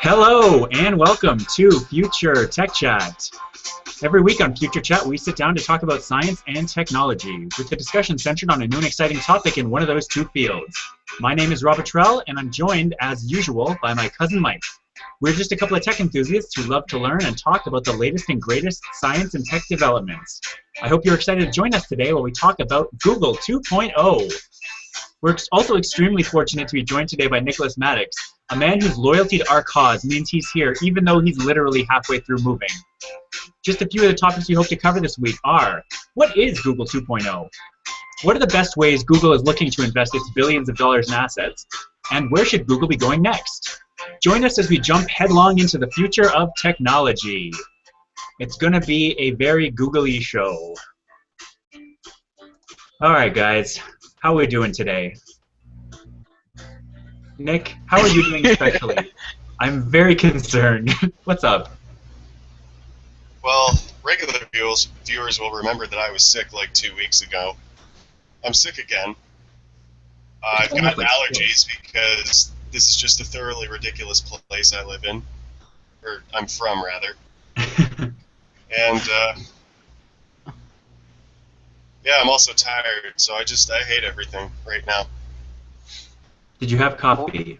Hello and welcome to Future Tech Chat. Every week on Future Chat, we sit down to talk about science and technology, with the discussion centered on a new and exciting topic in one of those two fields. My name is Attrell, and I'm joined, as usual, by my cousin Mike. We're just a couple of tech enthusiasts who love to learn and talk about the latest and greatest science and tech developments. I hope you're excited to join us today while we talk about Google 2.0. We're also extremely fortunate to be joined today by Nicholas Maddox, a man whose loyalty to our cause means he's here even though he's literally halfway through moving. Just a few of the topics we hope to cover this week are: what is Google 2.0? What are the best ways Google is looking to invest its billions of dollars in assets? And where should Google be going next? Join us as we jump headlong into the future of technology. It's going to be a very googly show. All right, guys. How are we doing today? Nick, how are you doing especially? I'm very concerned. What's up? Well, regular viewers will remember that I was sick like 2 weeks ago. I'm sick again. I've got allergies because this is just a thoroughly ridiculous place I live in. Or I'm from, rather. And, yeah, I'm also tired, so I hate everything right now. Did you have coffee?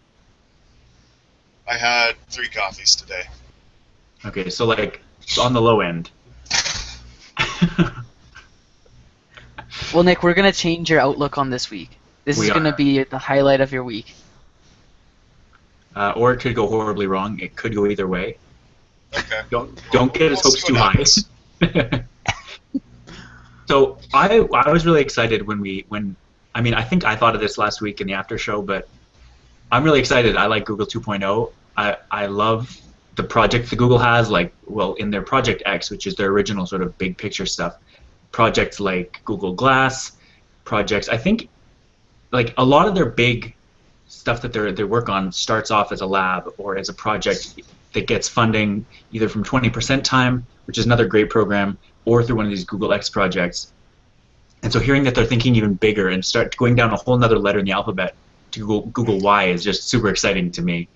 I had 3 coffees today. Okay, so like on the low end. Well, Nick, we're going to change your outlook on this week. This is going to be the highlight of your week. Or it could go horribly wrong. It could go either way. Okay. Don't get his hopes too high. So I was really excited when I think I thought of this last week in the after show, but I'm really excited. I like Google 2.0. I love the project that Google has, in their Project X, which is their original sort of big picture stuff. Projects like Google Glass, projects, I think, like a lot of their big stuff that they work on starts off as a lab or as a project that gets funding either from 20% Time, which is another great program, or through one of these Google X projects. And so hearing that they're thinking even bigger and start going down a whole nother letter in the alphabet to Google Y is just super exciting to me.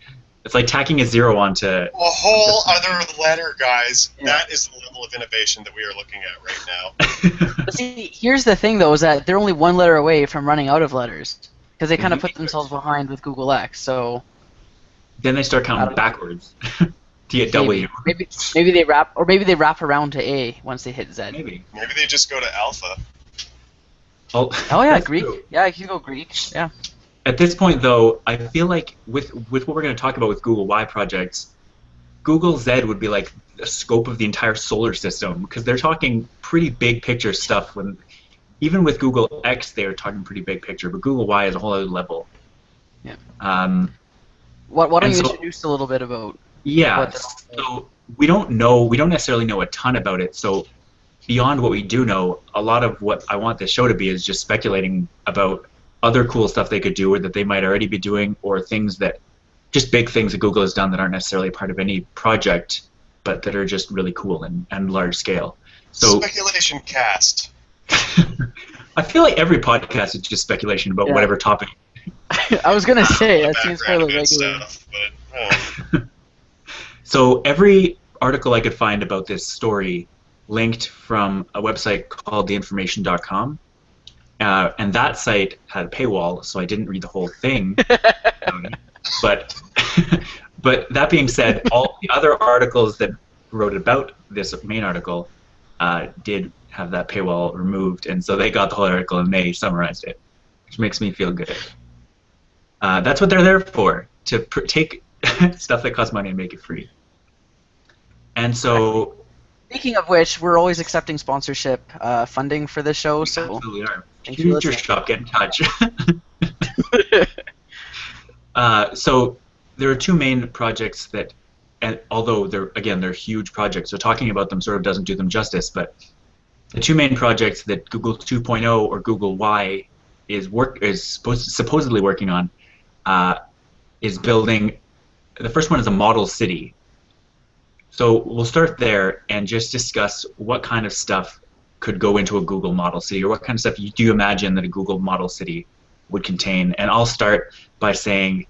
It's like tacking a zero onto a whole other letter, guys. Yeah. That is the level of innovation that we are looking at right now. See, here's the thing, though, is that they're only one letter away from running out of letters, because they kind of put themselves behind with Google X. So then they start counting backwards to get W. Maybe they wrap around to A once they hit Z. Maybe they just go to Alpha. Oh yeah, Greek. True. Yeah, you can go Greek. Yeah. At this point, though, I feel like with what we're going to talk about with Google Y projects, Google Z would be like the scope of the entire solar system, because they're talking pretty big picture stuff. Even with Google X, they are talking pretty big picture, but Google Y is a whole other level. Yeah. Why don't you introduce a little bit about? Yeah. So we don't necessarily know a ton about it. So beyond what we do know, a lot of what I want this show to be is just speculating about other cool stuff they could do or that they might already be doing, or just big things that Google has done that aren't necessarily part of any project, but that are just really cool and large scale. So speculation cast. I feel like every podcast is just speculation about whatever topic. I was going to say, that seems fairly regular. Stuff, but, So every article I could find about this story linked from a website called theinformation.com. And that site had a paywall, so I didn't read the whole thing. But that being said, all the other articles that wrote about this main article did have that paywall removed, and so they got the whole article and they summarized it, which makes me feel good. That's what they're there for, to take stuff that costs money and make it free. And so, speaking of which, we're always accepting sponsorship funding for this show. So absolutely are. Future Shop, get in touch. So there are two main projects that, and although they're huge projects, so talking about them sort of doesn't do them justice, but the two main projects that Google 2.0 or Google Y is supposedly working on is building. The first one is a model city. So we'll start there and just discuss what kind of stuff could go into a Google model city, or what kind of stuff do you imagine that a Google model city would contain. And I'll start by saying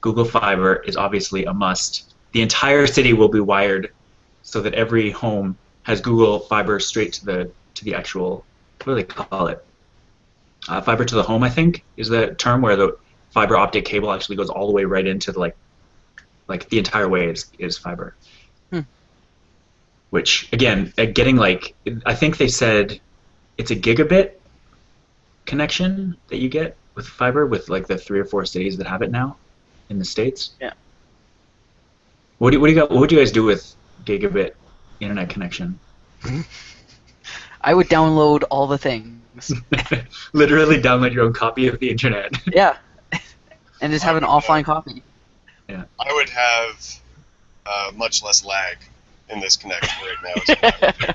Google Fiber is obviously a must. the entire city will be wired so that every home has Google Fiber straight to the actual, what do they call it? Fiber to the home, I think, is the term, where the fiber optic cable actually goes all the way right into the, like the entire way is fiber. Which, again, getting I think they said it's a gigabit connection that you get with fiber with like the 3 or 4 cities that have it now in the States. Yeah. What do you what would you guys do with gigabit internet connection? I would download all the things. Literally download your own copy of the internet. Yeah. And just have an offline copy. Yeah. I would have much less lag in this connection right now. As well.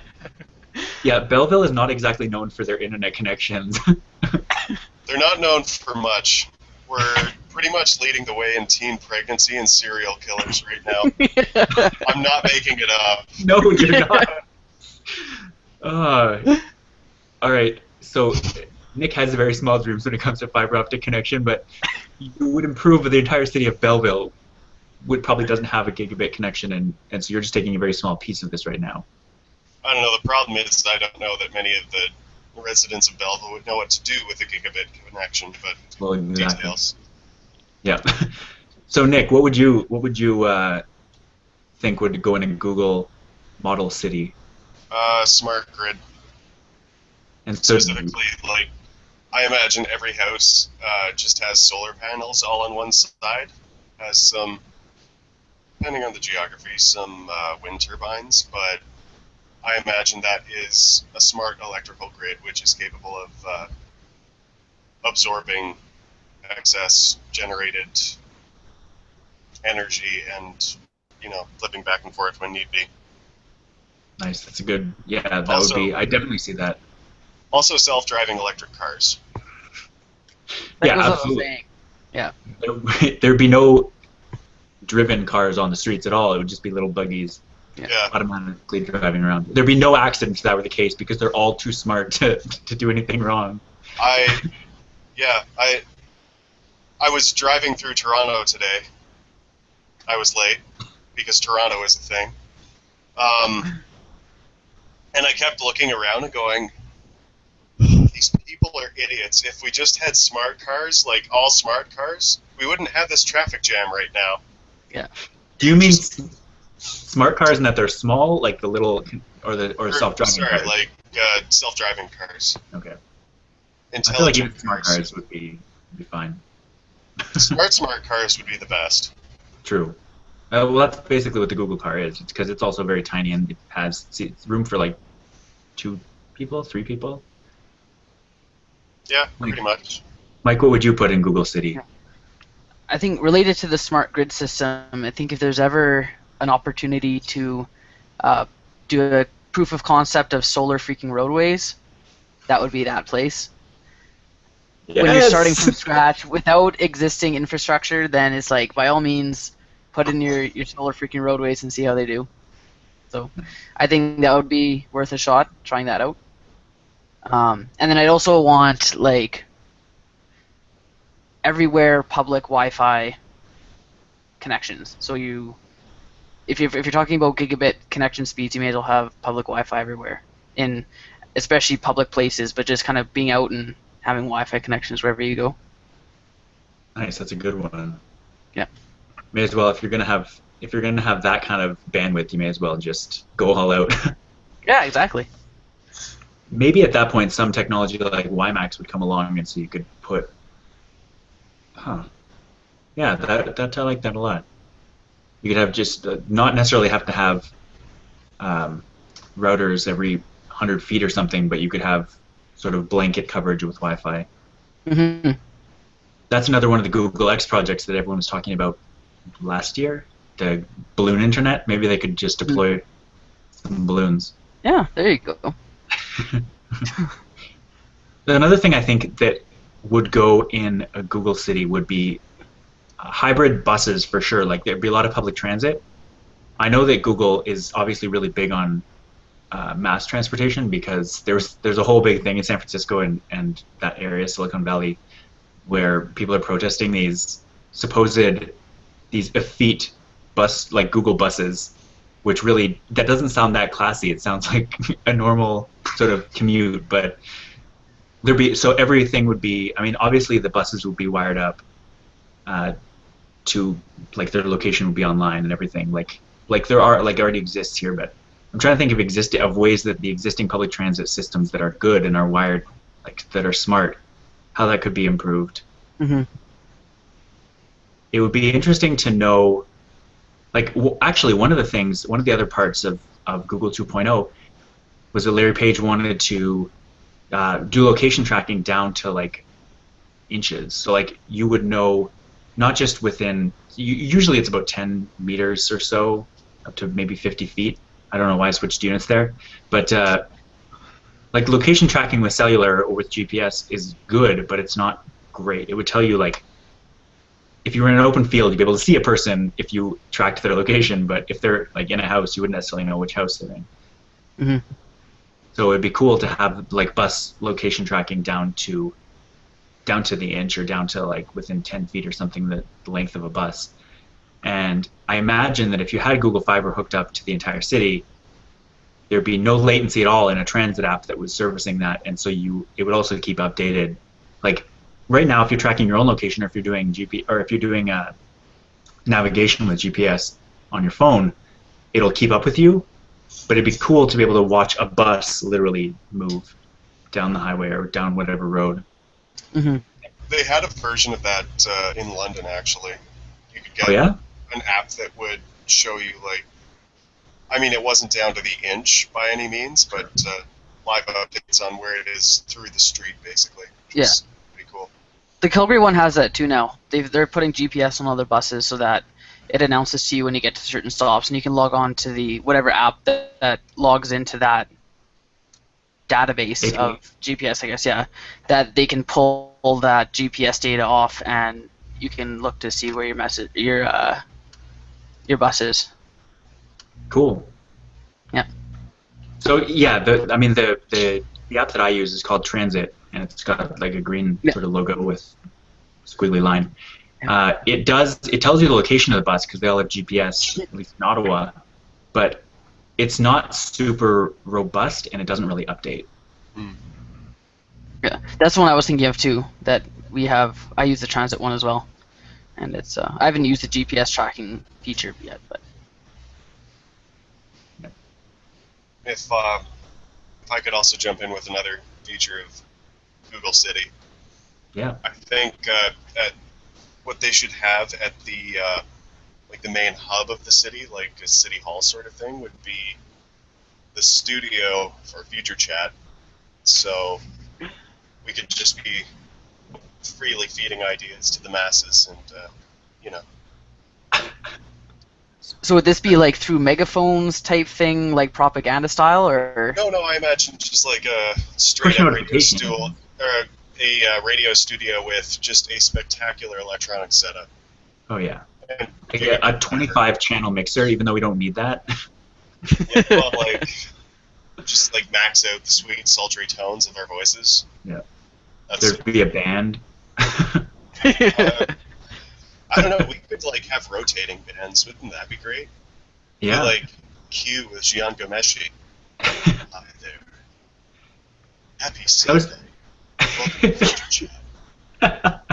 Yeah, Belleville is not exactly known for their internet connections. They're not known for much. We're pretty much leading the way in teen pregnancy and serial killers right now. I'm not making it up. No, you're not. All right, so Nick has very small dreams when it comes to fiber optic connection, but you would improve the entire city of Belleville, probably doesn't have a gigabit connection, and so you're just taking a very small piece of this right now. I don't know. The problem is I don't know that many of the residents of Belleville would know what to do with a gigabit connection, but Well, exactly. details. Yeah. So Nick, what would you think would go in a Google model city? Smart grid. And so Specifically, like, I imagine every house just has solar panels all on one side, has some, depending on the geography, some wind turbines, but I imagine that is a smart electrical grid which is capable of absorbing excess generated energy and, flipping back and forth when need be. Nice. That's a good. Yeah, that Also- would be. I definitely see that. Also, self-driving electric cars. Yeah, That was what I was absolutely. saying. Yeah. There'd be no driven cars on the streets at all. It would just be little buggies Yeah. automatically driving around. There'd be no accidents if that were the case because they're all too smart to do anything wrong. I was driving through Toronto today. I was late because Toronto is a thing. And I kept looking around and going, these people are idiots. If we just had smart cars, like all smart cars, we wouldn't have this traffic jam right now. Yeah. Do you mean smart cars in that they're small, like the little, or self-driving Sorry, cars? like self-driving cars. Okay. I feel like even Intelligent smart cars. cars would be fine. Smart cars would be the best. True. Well, that's basically what the Google car is. It's because it's also very tiny and it has room for like 2 people, 3 people. Yeah, pretty much. Mike, what would you put in Google City? I think related to the smart grid system, I think if there's ever an opportunity to do a proof of concept of solar freaking roadways, that would be that place. Yes! When you're starting from scratch without existing infrastructure, then it's like, by all means, put in your solar freaking roadways and see how they do. So I think that would be worth a shot, trying that out. And then I'd also want, like, everywhere public Wi-Fi connections. So if you're talking about gigabit connection speeds, you may as well have public Wi-Fi everywhere, in especially public places, but just kind of being out and having Wi-Fi connections wherever you go. Nice, that's a good one. Yeah. May as well, if you're gonna have that kind of bandwidth, you may as well just go all out. Yeah, exactly. Maybe at that point, some technology like WiMAX would come along, and so you could put. Yeah, that I like that a lot. You could have just not necessarily have to have routers every 100 feet or something, but you could have sort of blanket coverage with Wi-Fi. Mm-hmm. That's another one of the Google X projects that everyone was talking about last year, the balloon internet. Maybe they could just deploy some balloons. Yeah, there you go. Another thing I think that would go in a Google city would be hybrid buses for sure. Like there'd be a lot of public transit. I know that Google is obviously really big on mass transportation because there's a whole big thing in San Francisco and that area, Silicon Valley, where people are protesting these effete bus, like Google buses, which really, that doesn't sound that classy. It sounds like a normal sort of commute, but so everything would be, I mean, obviously the buses would be wired up to, like, their location would be online and everything, like there are, like, already exists here, but I'm trying to think of ways that the existing public transit systems that are good and are wired, like, that are smart, how that could be improved. Mm-hmm. It would be interesting to know, like, actually, one of the other parts of Google 2.0 was that Larry Page wanted to do location tracking down to, like, inches. So, like, you would know, not just within, usually it's about 10 meters or so, up to maybe 50 feet. I don't know why I switched units there. But, like, location tracking with cellular or with GPS is good, but it's not great. It would tell you, like, if you were in an open field, you'd be able to see a person if you tracked their location, but if they're, like, in a house, you wouldn't necessarily know which house they're in. Mm-hmm. So it'd be cool to have, like, bus location tracking down to the inch, or down to, like, within 10 feet or something, the length of a bus. And I imagine that if you had Google Fiber hooked up to the entire city, there'd be no latency at all in a transit app that was servicing that, and so it would also keep updated. Like, right now, if you're tracking your own location, or if you're doing navigation with GPS on your phone, it'll keep up with you. But it'd be cool to be able to watch a bus literally move down the highway or down whatever road. Mm-hmm. They had a version of that in London, actually. You could get an app that would show you, like, I mean, it wasn't down to the inch by any means, but live updates on where it is through the street, basically. Yeah. Pretty cool. The Calgary one has that too now. They're putting GPS on other buses so that it announces to you when you get to certain stops, and you can log on to the whatever app that logs into that database of GPS, I guess, yeah, that they can pull that GPS data off, and you can look to see where your bus is. Cool. Yeah. So yeah, the app that I use is called Transit, and it's got, like, a green sort of logo with squiggly line. It tells you the location of the bus because they all have GPS, at least in Ottawa, but it's not super robust and it doesn't really update. Yeah, that's the one I was thinking of too. That we have. I use the Transit one as well, and it's. I haven't used the GPS tracking feature yet, but. If I could also jump in with another feature of Google City. Yeah. I think at what they should have at the like the main hub of the city, like a city hall sort of thing, would be the studio for Future Chat. So we could just be freely feeding ideas to the masses, and you know. So would this be like through megaphones type thing, like propaganda style, or? No, I imagine just like a straight up radio studio, or a radio studio with just a spectacular electronic setup. Oh yeah, like a 25 channel mixer, even though we don't need that. Yeah, well, like just like max out the sweet, sultry tones of our voices. Yeah, there'd be a band. I don't know. We could like have rotating bands. Wouldn't that be great? Yeah. Be like Q with Gian Gomeshi. Hi there. Happy Sunday. Welcome to Future Chat.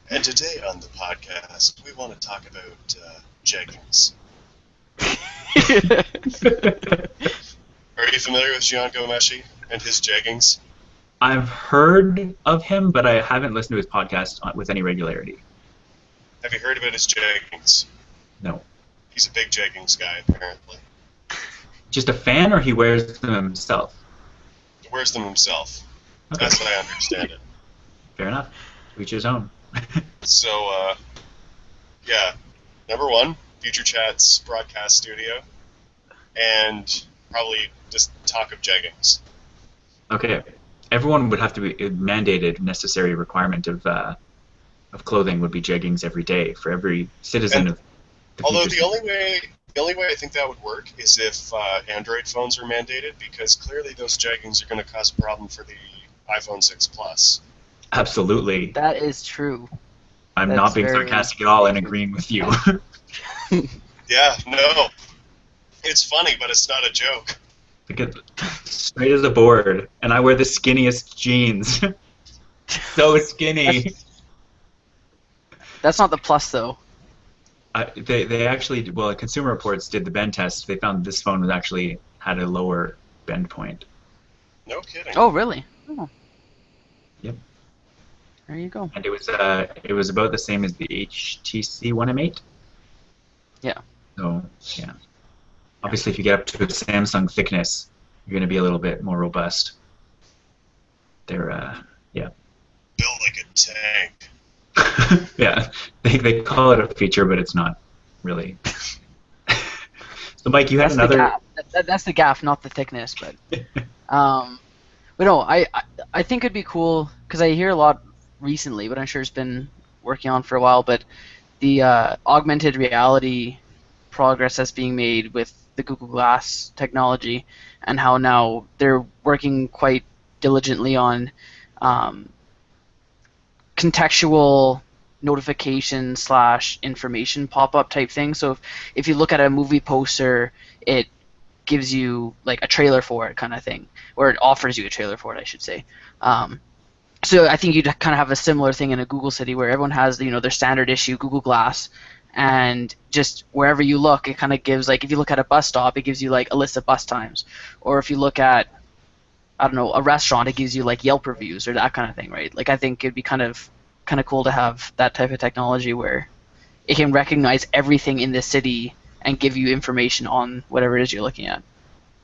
And today on the podcast, we want to talk about jeggings. Are you familiar with Gian Gomeshi and his jeggings? I've heard of him, but I haven't listened to his podcast with any regularity. Have you heard about his jeggings? No. He's a big jeggings guy, apparently. Just a fan, or he wears them himself? He wears them himself, okay. As I understand it. Fair enough. Each his own. So, yeah. Number one, Future Chat's broadcast studio, and probably just talk of jeggings. Okay. Everyone would have to be mandated necessary requirement of clothing would be jeggings every day for every citizen of the although future. the only way I think that would work is if Android phones are mandated, because clearly those jeggings are going to cause a problem for the iPhone 6 Plus. Absolutely. That is true. I'm not being sarcastic at all and agreeing with you. Yeah, no. It's funny, but it's not a joke. Like straight as a board, and I wear the skinniest jeans. So skinny. That's not the plus though. They actually, well, Consumer Reports did the bend test. They found this phone was actually had a lower bend point. No kidding. Oh, really? Oh. Yep. There you go. And it was about the same as the HTC One M8. Yeah. So yeah. Obviously, if you get up to a Samsung thickness, you're going to be a little bit more robust. They're yeah. Built like a tank. Yeah, they call it a feature, but it's not really. So, Mike, you had another. That's the gaff, not the thickness. But no, I think it'd be cool because I hear a lot recently, but I'm sure it's been working on for a while. But the augmented reality progress that's being made with the Google Glass technology, and how now they're working quite diligently on contextual notification / information pop-up type thing. So if you look at a movie poster, it gives you like a trailer for it kind of thing, or it offers you a trailer for it, I should say. So I think you'd kind of have a similar thing in a Google City where everyone has their standard issue Google Glass, and just wherever you look, it kind of gives, like, if you look at a bus stop, it gives you like a list of bus times, or if you look at, I don't know, a restaurant, it gives you like Yelp reviews or that kind of thing, right? Like, I think it'd be kind of cool to have that type of technology where it can recognize everything in the city and give you information on whatever it is you're looking at.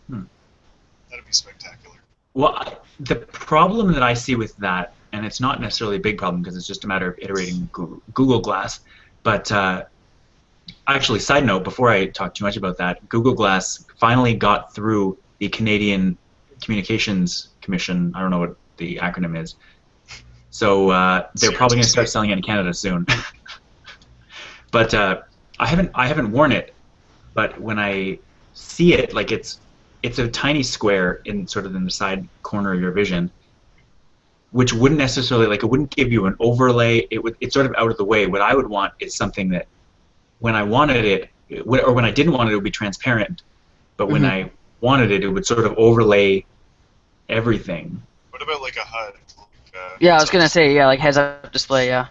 That'd be spectacular. Well, the problem that I see with that, and it's not necessarily a big problem because it's just a matter of iterating Google Glass, but actually, side note, before I talk too much about that, Google Glass finally got through the Canadian Communications Commission. I don't know what the acronym is. So they're probably going to start selling it in Canada soon. But I haven't worn it. But when I see it, like it's a tiny square in the side corner of your vision, which wouldn't necessarily, like, it wouldn't give you an overlay. It's sort of out of the way. What I would want is something that when I wanted it, or when I didn't want it, it would be transparent. But when I wanted it, it would sort of overlay everything. What about like a HUD? Yeah, I was gonna say, yeah, like heads-up display, yeah.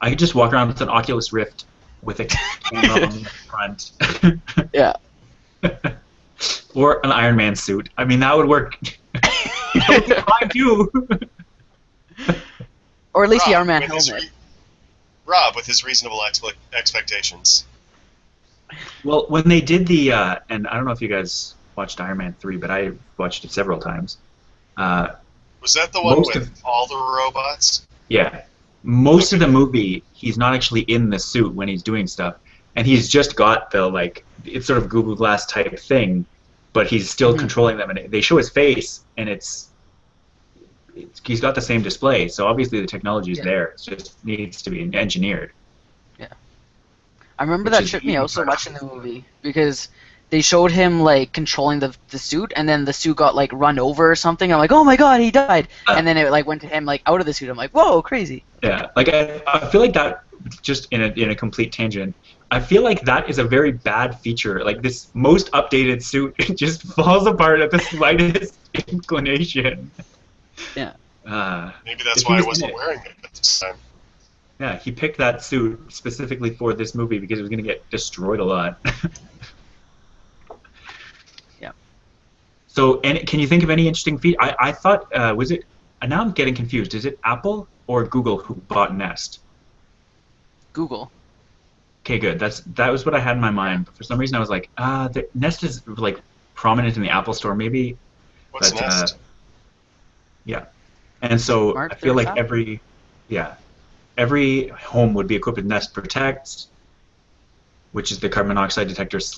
I could just walk around with an Oculus Rift with a camera on the front. Yeah. Or an Iron Man suit. I mean, that would work. That would be fine too. Or at least the Iron Man helmet. Rob, with his reasonable expectations. Well, when they did the, and I don't know if you guys watched Iron Man 3, but I watched it several times. Was that the one with all the robots? Yeah. Most of the movie, he's not actually in the suit when he's doing stuff, and he's just got the, like, it's sort of Google Glass type thing, but he's still controlling them, and they show his face, and he's got the same display, so obviously the technology is there. It just needs to be engineered. Yeah. I remember that tripped me out so much in the movie, because they showed him like controlling the suit, and then the suit got like run over or something. I'm like, oh my god, he died! And then it like went to him like out of the suit. I'm like, whoa, crazy. Yeah, like I feel like that, just in a complete tangent, I feel like that is a very bad feature. Like, this most updated suit just falls apart at the slightest inclination. Yeah. Maybe that's why I wasn't wearing it at this time. Yeah, he picked that suit specifically for this movie because it was going to get destroyed a lot. Yeah. So, and can you think of any interesting feature? I thought, was it, now I'm getting confused. Is it Apple or Google who bought Nest? Google. Okay, good. That was what I had in my mind. But for some reason, I was like, Nest is like prominent in the Apple Store, maybe. What's Nest? Yeah, and so Smart I feel like app? every home would be equipped with Nest Protect, which is the carbon monoxide detector /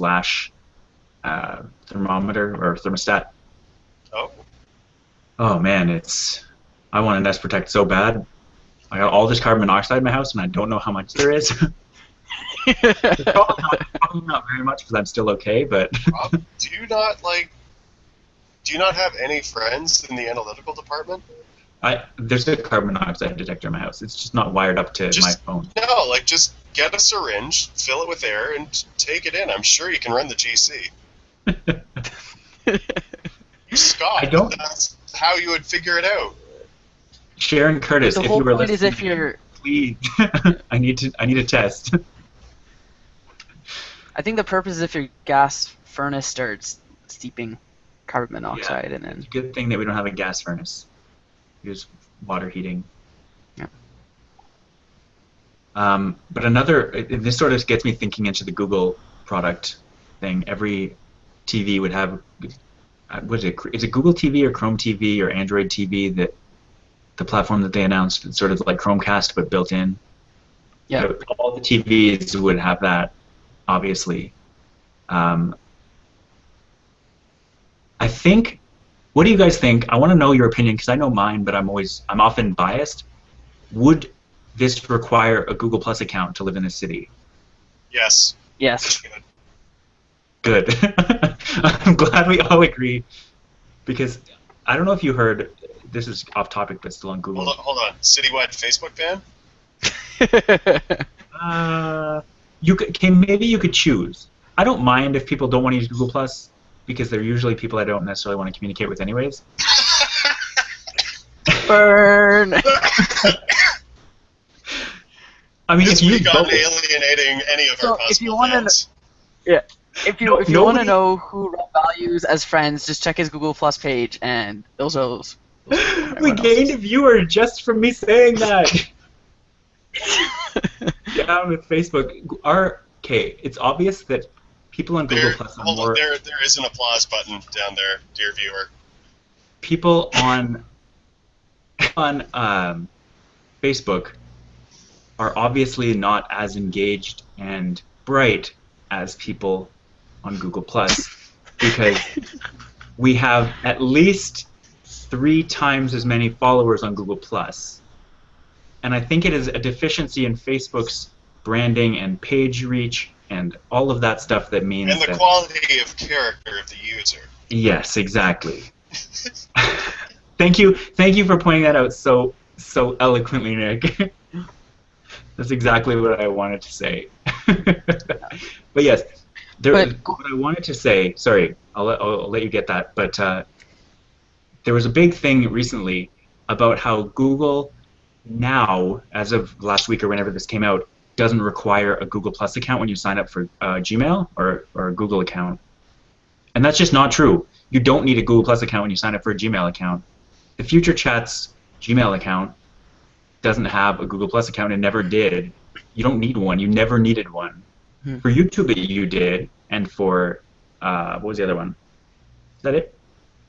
thermometer or thermostat. Oh. Oh man, I want a Nest Protect so bad. I got all this carbon monoxide in my house, and I don't know how much there is. Probably not very much because I'm still okay, but. Rob, do you not have any friends in the analytical department? There's a carbon monoxide detector in my house. It's just not wired up to my phone. No, like, just get a syringe, fill it with air, and take it in. I'm sure you can run the GC. You Scott, that's how you would figure it out. Sharon Curtis, if you were listening, is if you're... please, I need a test. I think the purpose is if your gas furnace starts steeping carbon monoxide, and then... It's a good thing that we don't have a gas furnace. Use water heating. Yeah. But this sort of gets me thinking into the Google product thing. Every TV would have, what is it? Is it Google TV or Chrome TV or Android TV, that the platform that they announced? It's sort of like Chromecast but built in. Yeah. So all the TVs would have that, obviously. I think. What do you guys think? I want to know your opinion because I know mine, but I'm often biased. Would this require a Google Plus account to live in the city? Yes. Yes. Good. I'm glad we all agree, because I don't know if you heard. This is off topic, but still on Google. Hold on. Citywide Facebook ban? Maybe you could choose. I don't mind if people don't want to use Google Plus, because they're usually people I don't necessarily want to communicate with anyways. Burn! I mean, this if you week on alienating any of our possible fans. If you want to know who Rob values as friends, just check his Google Plus page, and those are those. We gained a viewer just from me saying that. Down with Facebook. It's obvious that people on Google Plus are more... There is an applause button down there, dear viewer. People on Facebook are obviously not as engaged and bright as people on Google Plus, because we have at least 3 times as many followers on Google Plus. And I think it is a deficiency in Facebook's branding and page reach and all of that stuff that means and the quality of character of the user. Yes, exactly. Thank you for pointing that out so eloquently, Nick. That's exactly what I wanted to say. But yes, what I wanted to say. Sorry, I'll let you get that. But there was a big thing recently about how Google now, as of last week or whenever this came out, doesn't require a Google Plus account when you sign up for Gmail or a Google account. And that's just not true. You don't need a Google Plus account when you sign up for a Gmail account. The Future Chat's Gmail account doesn't have a Google Plus account and never did. You don't need one. You never needed one. For YouTube, you did, and for what was the other one? Is that it?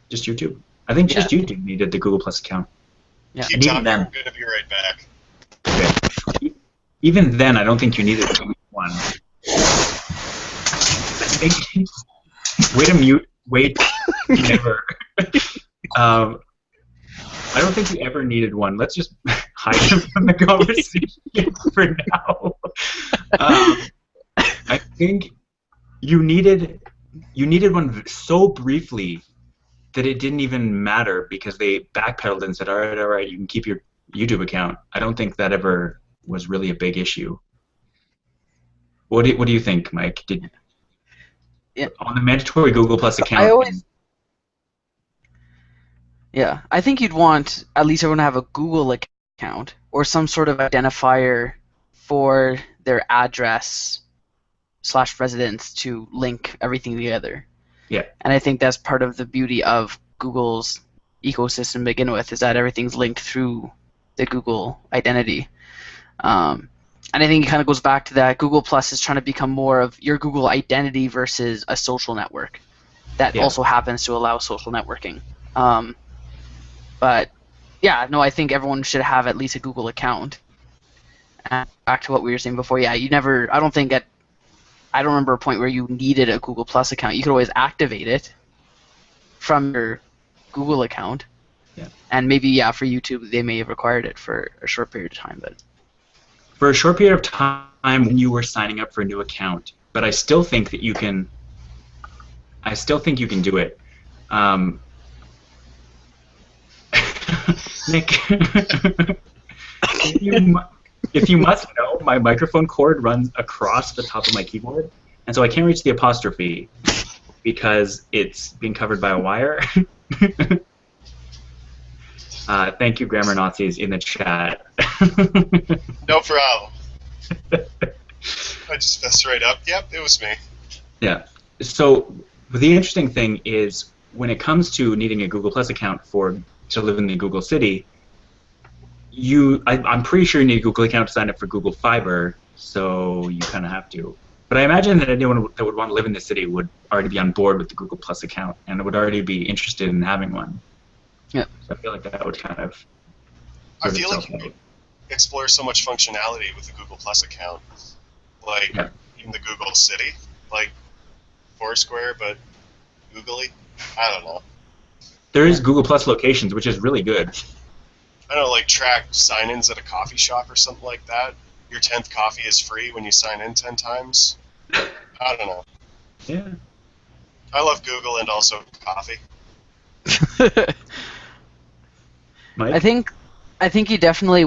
Just YouTube? I think just YouTube needed the Google Plus account. Yeah. Keep talking. I'm going to be right back. Okay. Even then, I don't think you needed one. Way to mute. Wait. Never. I don't think you ever needed one. Let's just hide him from the conversation for now. I think you needed one so briefly that it didn't even matter, because they backpedaled and said, all right, you can keep your YouTube account. I don't think that ever was really a big issue. What do you think, Mike? On the mandatory Google Plus account? I think you'd want at least everyone to have a Google account or some sort of identifier for their address / residence to link everything together. Yeah. And I think that's part of the beauty of Google's ecosystem to begin with, is that everything's linked through the Google identity. And I think it kind of goes back to that Google Plus is trying to become more of your Google identity versus a social network that also happens to allow social networking. But yeah, no, I think everyone should have at least a Google account. And back to what we were saying before, I don't remember a point where you needed a Google Plus account. You could always activate it from your Google account. Yeah. And maybe, for YouTube, they may have required it for a short period of time. But for a short period of time when you were signing up for a new account. But I still think that you can. I still think you can do it. Nick, If you must know, my microphone cord runs across the top of my keyboard, and so I can't reach the apostrophe because it's being covered by a wire. Thank you, grammar Nazis in the chat. No problem. I just messed right up. Yep, it was me. Yeah. So the interesting thing is when it comes to needing a Google Plus account to live in the Google city, I'm pretty sure you need a Google account to sign up for Google Fiber, so you kind of have to. But I imagine that anyone that would want to live in the city would already be on board with the Google Plus account and would already be interested in having one. Yeah. So I feel like that would kind of. I feel like you could explore so much functionality with the Google Plus account, like in the Google City, like Foursquare, but googly. I don't know. There is Google Plus locations, which is really good. I don't know, like track sign-ins at a coffee shop or something like that. Your 10th coffee is free when you sign in 10 times. I don't know. Yeah. I love Google and also coffee. Mike? I think you definitely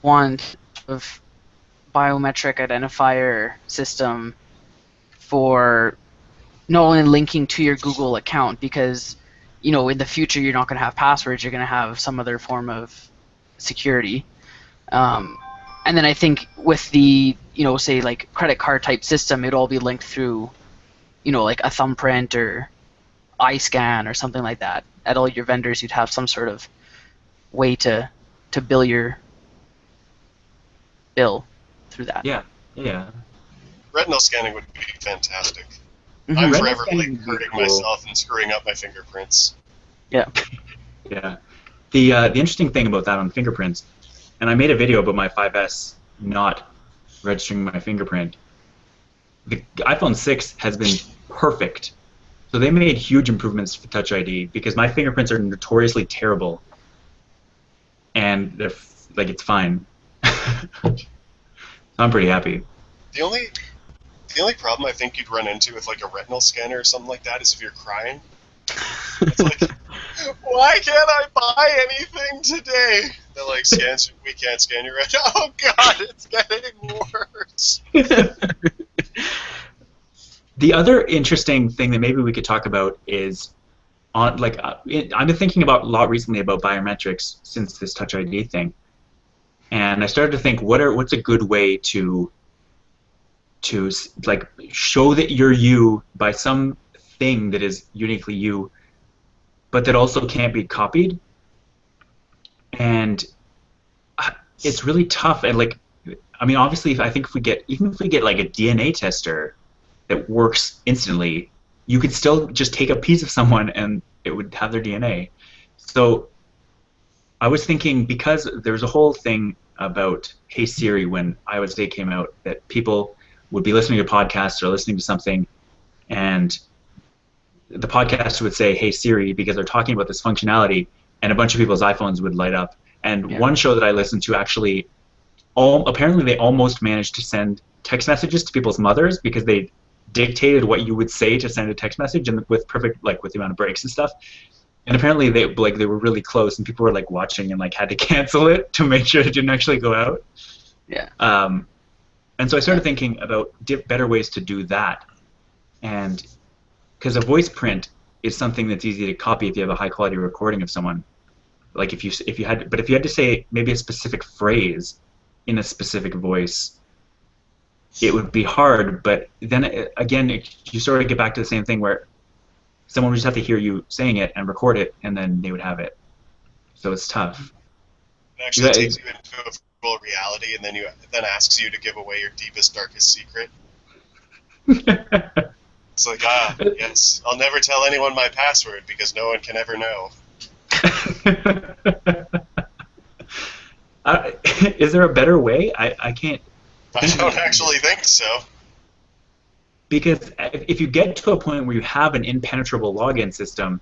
want a biometric identifier system for not only linking to your Google account, because in the future you're not going to have passwords, you're going to have some other form of security. And then I think with the, say like credit card type system, it'll all be linked through, like a thumbprint or iScan or something like that. At all your vendors, you'd have some sort of way to bill your bill through that. Yeah, yeah. Retinal scanning would be fantastic. Mm-hmm. I'm Retinal forever scanning would be hurting cool. myself and screwing up my fingerprints. Yeah. Yeah. The interesting thing about that on fingerprints, and I made a video about my 5S not registering my fingerprint. The iPhone 6 has been perfect. So they made huge improvements for Touch ID because my fingerprints are notoriously terrible. And they're it's fine. So I'm pretty happy. The only problem I think you'd run into with like a retinal scanner or something like that is if you're crying. It's like, why can't I buy anything today? They're like, we can't scan your retina. Oh God, it's getting worse. The other interesting thing that maybe we could talk about is I've been thinking a lot recently about biometrics since this Touch ID thing, and I started to think what's a good way to like show that you're you by some thing that is uniquely you, but that also can't be copied. And it's really tough. And obviously, I think if we get like a DNA tester that works instantly, you could still just take a piece of someone and it would have their DNA. So I was thinking, because there's a whole thing about Hey Siri when iOS 8 came out, that people would be listening to podcasts or listening to something, and the podcast would say Hey Siri because they're talking about this functionality, and a bunch of people's iPhones would light up. And one show that I listened to actually, apparently they almost managed to send text messages to people's mothers because they dictated what you would say to send a text message, and with the amount of breaks and stuff. And apparently they were really close, and people were watching and had to cancel it to make sure it didn't actually go out. Yeah. And so I started thinking about better ways to do that, and because a voice print is something that's easy to copy if you have a high quality recording of someone. If you had to say maybe a specific phrase in a specific voice, it would be hard. But then again, you sort of get back to the same thing where someone would just have to hear you saying it and record it, and then they would have it. So it's tough. It actually takes you into a virtual reality, and then asks you to give away your deepest, darkest secret. It's like, yes, I'll never tell anyone my password because no one can ever know. Is there a better way? I can't. I don't actually think so. Because if you get to a point where you have an impenetrable login system,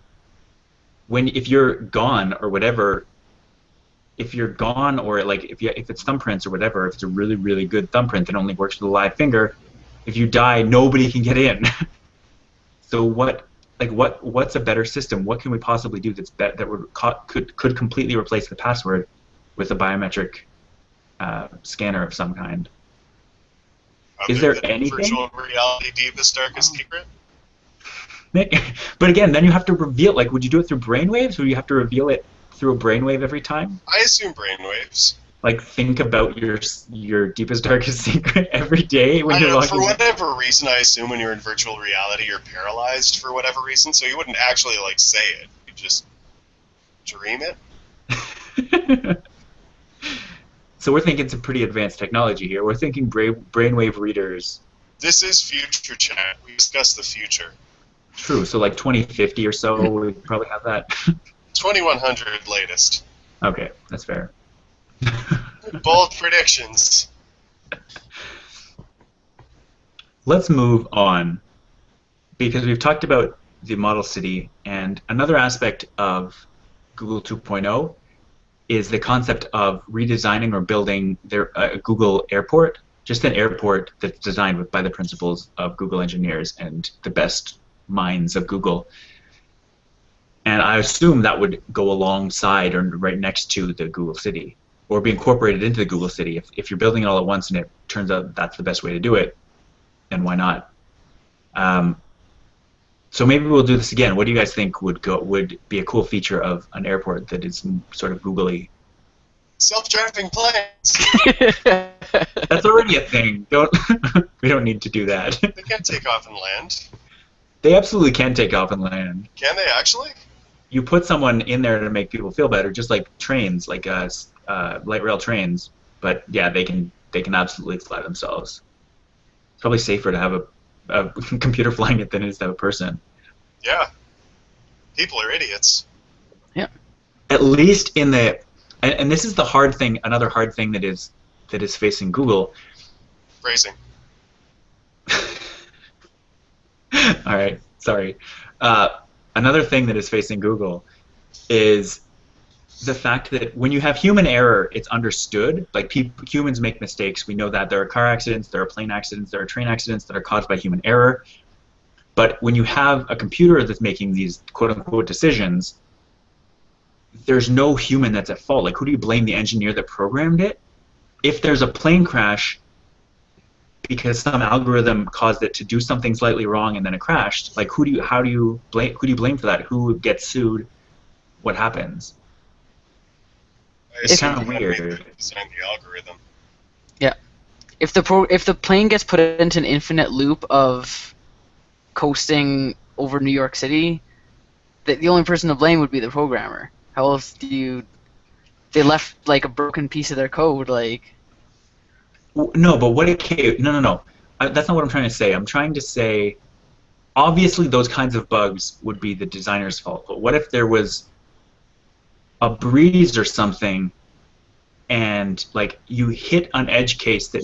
if you're gone or whatever, if you're gone or if it's thumbprints or whatever, if it's a really, really good thumbprint that only works with a live finger, if you die, nobody can get in. So what's a better system? What can we possibly do that could completely replace the password with a biometric scanner of some kind. Is Other there than anything? virtual reality deepest, darkest secret? But again, then you have to reveal. Like, would you do it through brainwaves? Would you have to reveal it through a brainwave every time? I assume brainwaves. Like, think about your deepest, darkest secret every day when you're logging. For whatever reason, I assume when you're in virtual reality, you're paralyzed for whatever reason, so you wouldn't actually like say it. You just dream it. So we're thinking some pretty advanced technology here. We're thinking brainwave readers. This is future chat. We discuss the future. True. So like 2050 or so, we probably have that. 2100 latest. Okay, that's fair. Bold predictions. Let's move on, because we've talked about the model city, and another aspect of Google 2.0 is the concept of redesigning or building their Google airport, just an airport that's designed by the principles of Google engineers and the best minds of Google. And I assume that would go alongside or right next to the Google City, or be incorporated into the Google City. If you're building it all at once and it turns out that's the best way to do it, then why not? So maybe we'll do this again. What do you guys think would be a cool feature of an airport that is sort of googly? Self-driving planes. That's already a thing. We don't need to do that. They can't take off and land. They absolutely can take off and land. Can they actually? You put someone in there to make people feel better, just like trains, like light rail trains. But yeah, they can absolutely fly themselves. It's probably safer to have a computer flying it than it is to have a person. Yeah. People are idiots. Yeah. At least in the, and this is the hard thing. Another hard thing that is facing Google. Phrasing. All right, sorry. Another thing that is facing Google is the fact that when you have human error, it's understood. Like humans make mistakes. We know that there are car accidents, there are plane accidents, there are train accidents that are caused by human error. But when you have a computer that's making these quote-unquote decisions, there's no human that's at fault. Like, who do you blame? The engineer that programmed it? If there's a plane crash because some algorithm caused it to do something slightly wrong and then it crashed, like who do you blame for that? Who gets sued? What happens? It's kind of weird. Design the algorithm. Yeah. If the plane gets put into an infinite loop of coasting over New York City, the only person to blame would be the programmer. How else do you? They left like a broken piece of their code, like. No, but what it no. That's not what I'm trying to say. I'm trying to say, obviously, those kinds of bugs would be the designer's fault. But what if there was a breeze or something, and like you hit an edge case that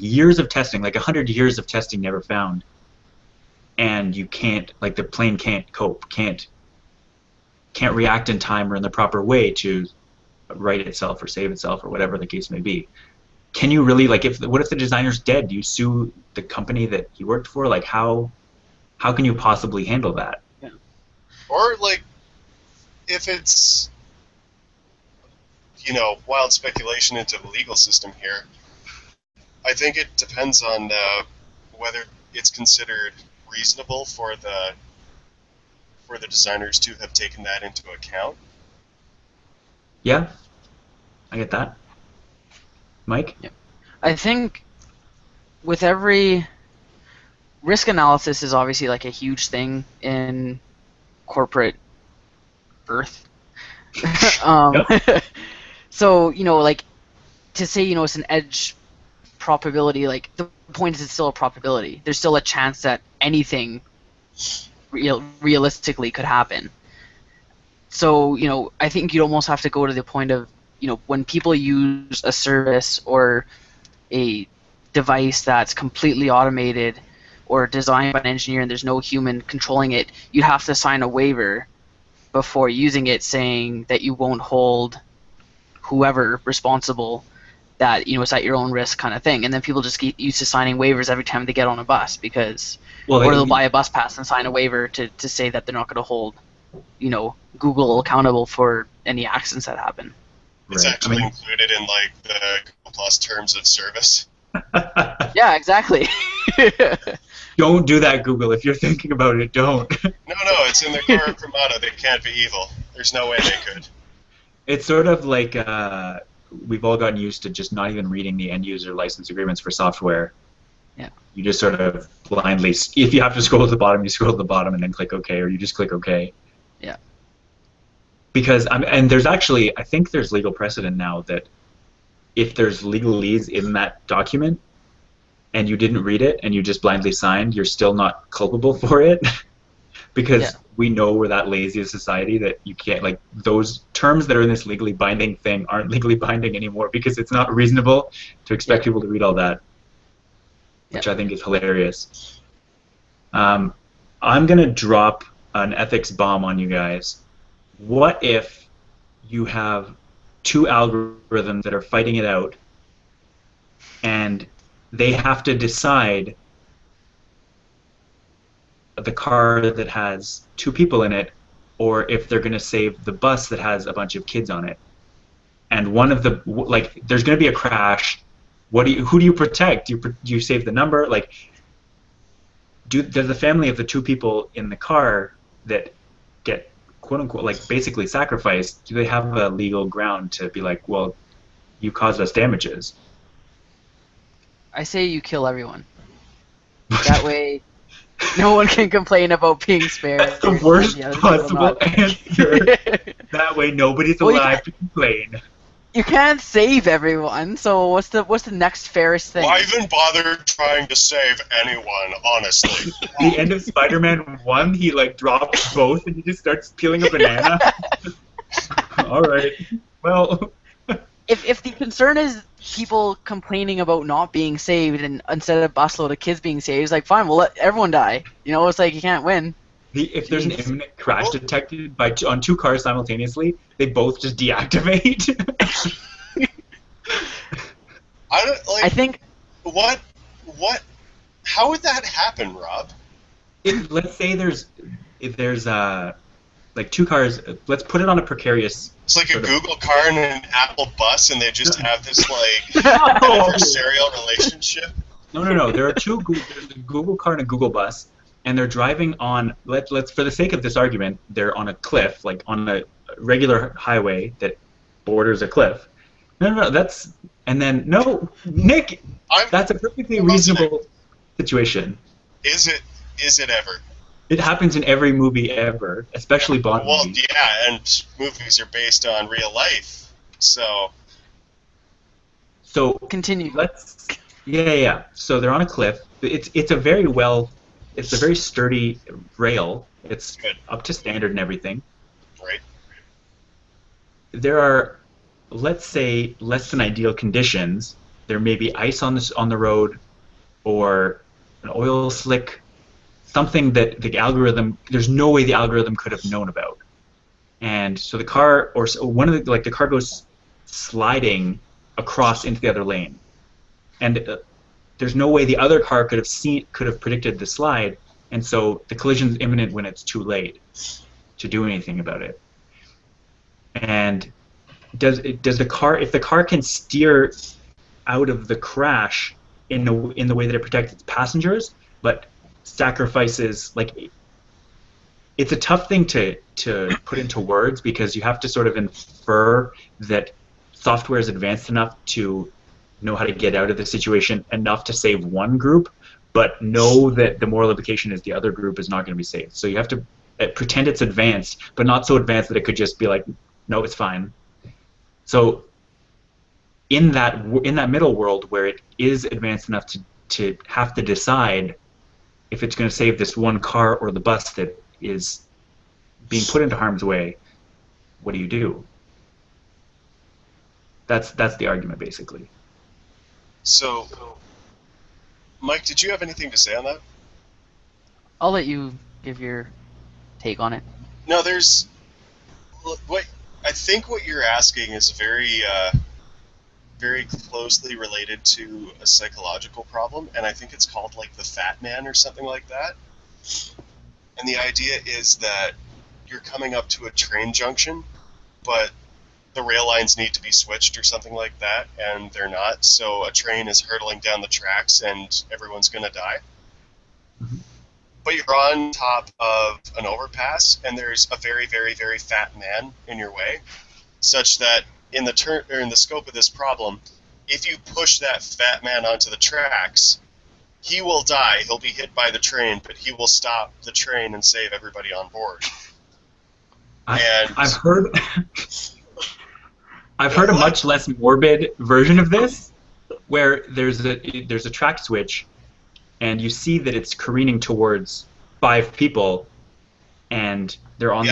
years of testing, like 100 years of testing never found, and you can't, like the plane can't cope, can't react in time or in the proper way to right itself or save itself or whatever the case may be. Can you really, like, what if the designer's dead? Do you sue the company that he worked for? Like, how can you possibly handle that? Yeah. Or like, if it's, wild speculation into the legal system here, I think it depends on whether it's considered reasonable for the designers to have taken that into account. Yeah, I get that. Mike? Yeah. I think with every risk analysis is obviously like a huge thing in corporate Earth. So, like to say, it's an edge probability, like the point is it's still a probability. There's still a chance that anything realistically could happen. So, I think you'd almost have to go to the point of, when people use a service or a device that's completely automated or designed by an engineer and there's no human controlling it, you have to sign a waiver before using it saying that you won't hold whoever responsible, that it's at your own risk kind of thing. And then people just get used to signing waivers every time they get on a bus because or they'll buy a bus pass and sign a waiver to say that they're not going to hold Google accountable for any accidents that happen. It's actually included in like the Google Plus terms of service. Yeah, exactly. Don't do that, Google. If you're thinking about it, don't. No, it's in their core imprimatur. They can't be evil. There's no way they could. It's sort of like we've all gotten used to just not even reading the end user license agreements for software. Yeah. You just sort of blindly, if you have to scroll to the bottom, you scroll to the bottom and then click OK, or you just click OK. Yeah. Because and there's actually, I think there's legal precedent now that if there's legalese in that document and you didn't read it and you just blindly signed, you're still not culpable for it. Because we know we're that lazy a society that you can't, like, those terms that are in this legally binding thing aren't legally binding anymore because it's not reasonable to expect people to read all that, which I think is hilarious. I'm going to drop an ethics bomb on you guys. What if you have two algorithms that are fighting it out and they have to decide the car that has two people in it, or if they're going to save the bus that has a bunch of kids on it? And one of the, like, there's going to be a crash. Who do you protect? Do you save the number? Like, does the family of the two people in the car that get quote unquote like basically sacrificed, do they have a legal ground to be like, well, you caused us damages? I say you kill everyone. That way, no one can complain about being spared. That's the worst possible answer. That way, nobody's alive to complain. You can't save everyone, so what's the next fairest thing? Why even bother trying to save anyone, honestly? The end of Spider-Man 1, he like drops both and he just starts peeling a banana. Alright, well... If the concern is people complaining about not being saved and instead of a busload of kids being saved, it's like, fine, we'll let everyone die. You know, it's like you can't win. If there's an imminent crash detected on two cars simultaneously, they both just deactivate. I think... What? How would that happen, Rob? Let's say there's like two cars. Let's put it on a precarious. It's like a Google car and an Apple bus, and they just have this like adversarial relationship. No. There are two. There's a Google car and a Google bus, and they're driving on. Let's for the sake of this argument, they're on a cliff, like on a regular highway that borders a cliff. No. That's and then no, Nick. That's a perfectly reasonable situation. Is it ever? It happens in every movie ever, especially Bond movies. Well, yeah, and movies are based on real life, so... So continue. Yeah. So they're on a cliff. It's a very sturdy rail. It's good. Up to standard and everything. Right. There are, let's say, less than ideal conditions. There may be ice on the road, or an oil slick. Something that the algorithm, there's no way the algorithm could have known about. And so the car, or the car goes sliding across into the other lane. And there's no way the other car could have predicted the slide, and so the collision's imminent when it's too late to do anything about it. And does the car, if the car can steer out of the crash in the way that it protects its passengers, but sacrifices, like, it's a tough thing to put into words because you have to sort of infer that software is advanced enough to know how to get out of the situation enough to save one group, but know that the moral implication is the other group is not going to be saved. So you have to pretend it's advanced, but not so advanced that it could just be like, no, it's fine. So in that middle world where it is advanced enough to have to decide if it's going to save this one car or the bus that is being put into harm's way, what do you do? That's the argument, basically. So, Mike, did you have anything to say on that? I'll let you give your take on it. No, I think what you're asking is very closely related to a psychological problem, and I think it's called like the fat man or something like that. And the idea is that you're coming up to a train junction, but the rail lines need to be switched or something like that, and they're not, so a train is hurtling down the tracks and everyone's going to die. Mhm. But you're on top of an overpass, and there's a very, very, very fat man in your way, such that in the scope of this problem, if you push that fat man onto the tracks, he will die. He'll be hit by the train, but he will stop the train and save everybody on board. I've heard I've heard a much less morbid version of this, where there's a track switch, and you see that it's careening towards 5 people, and there are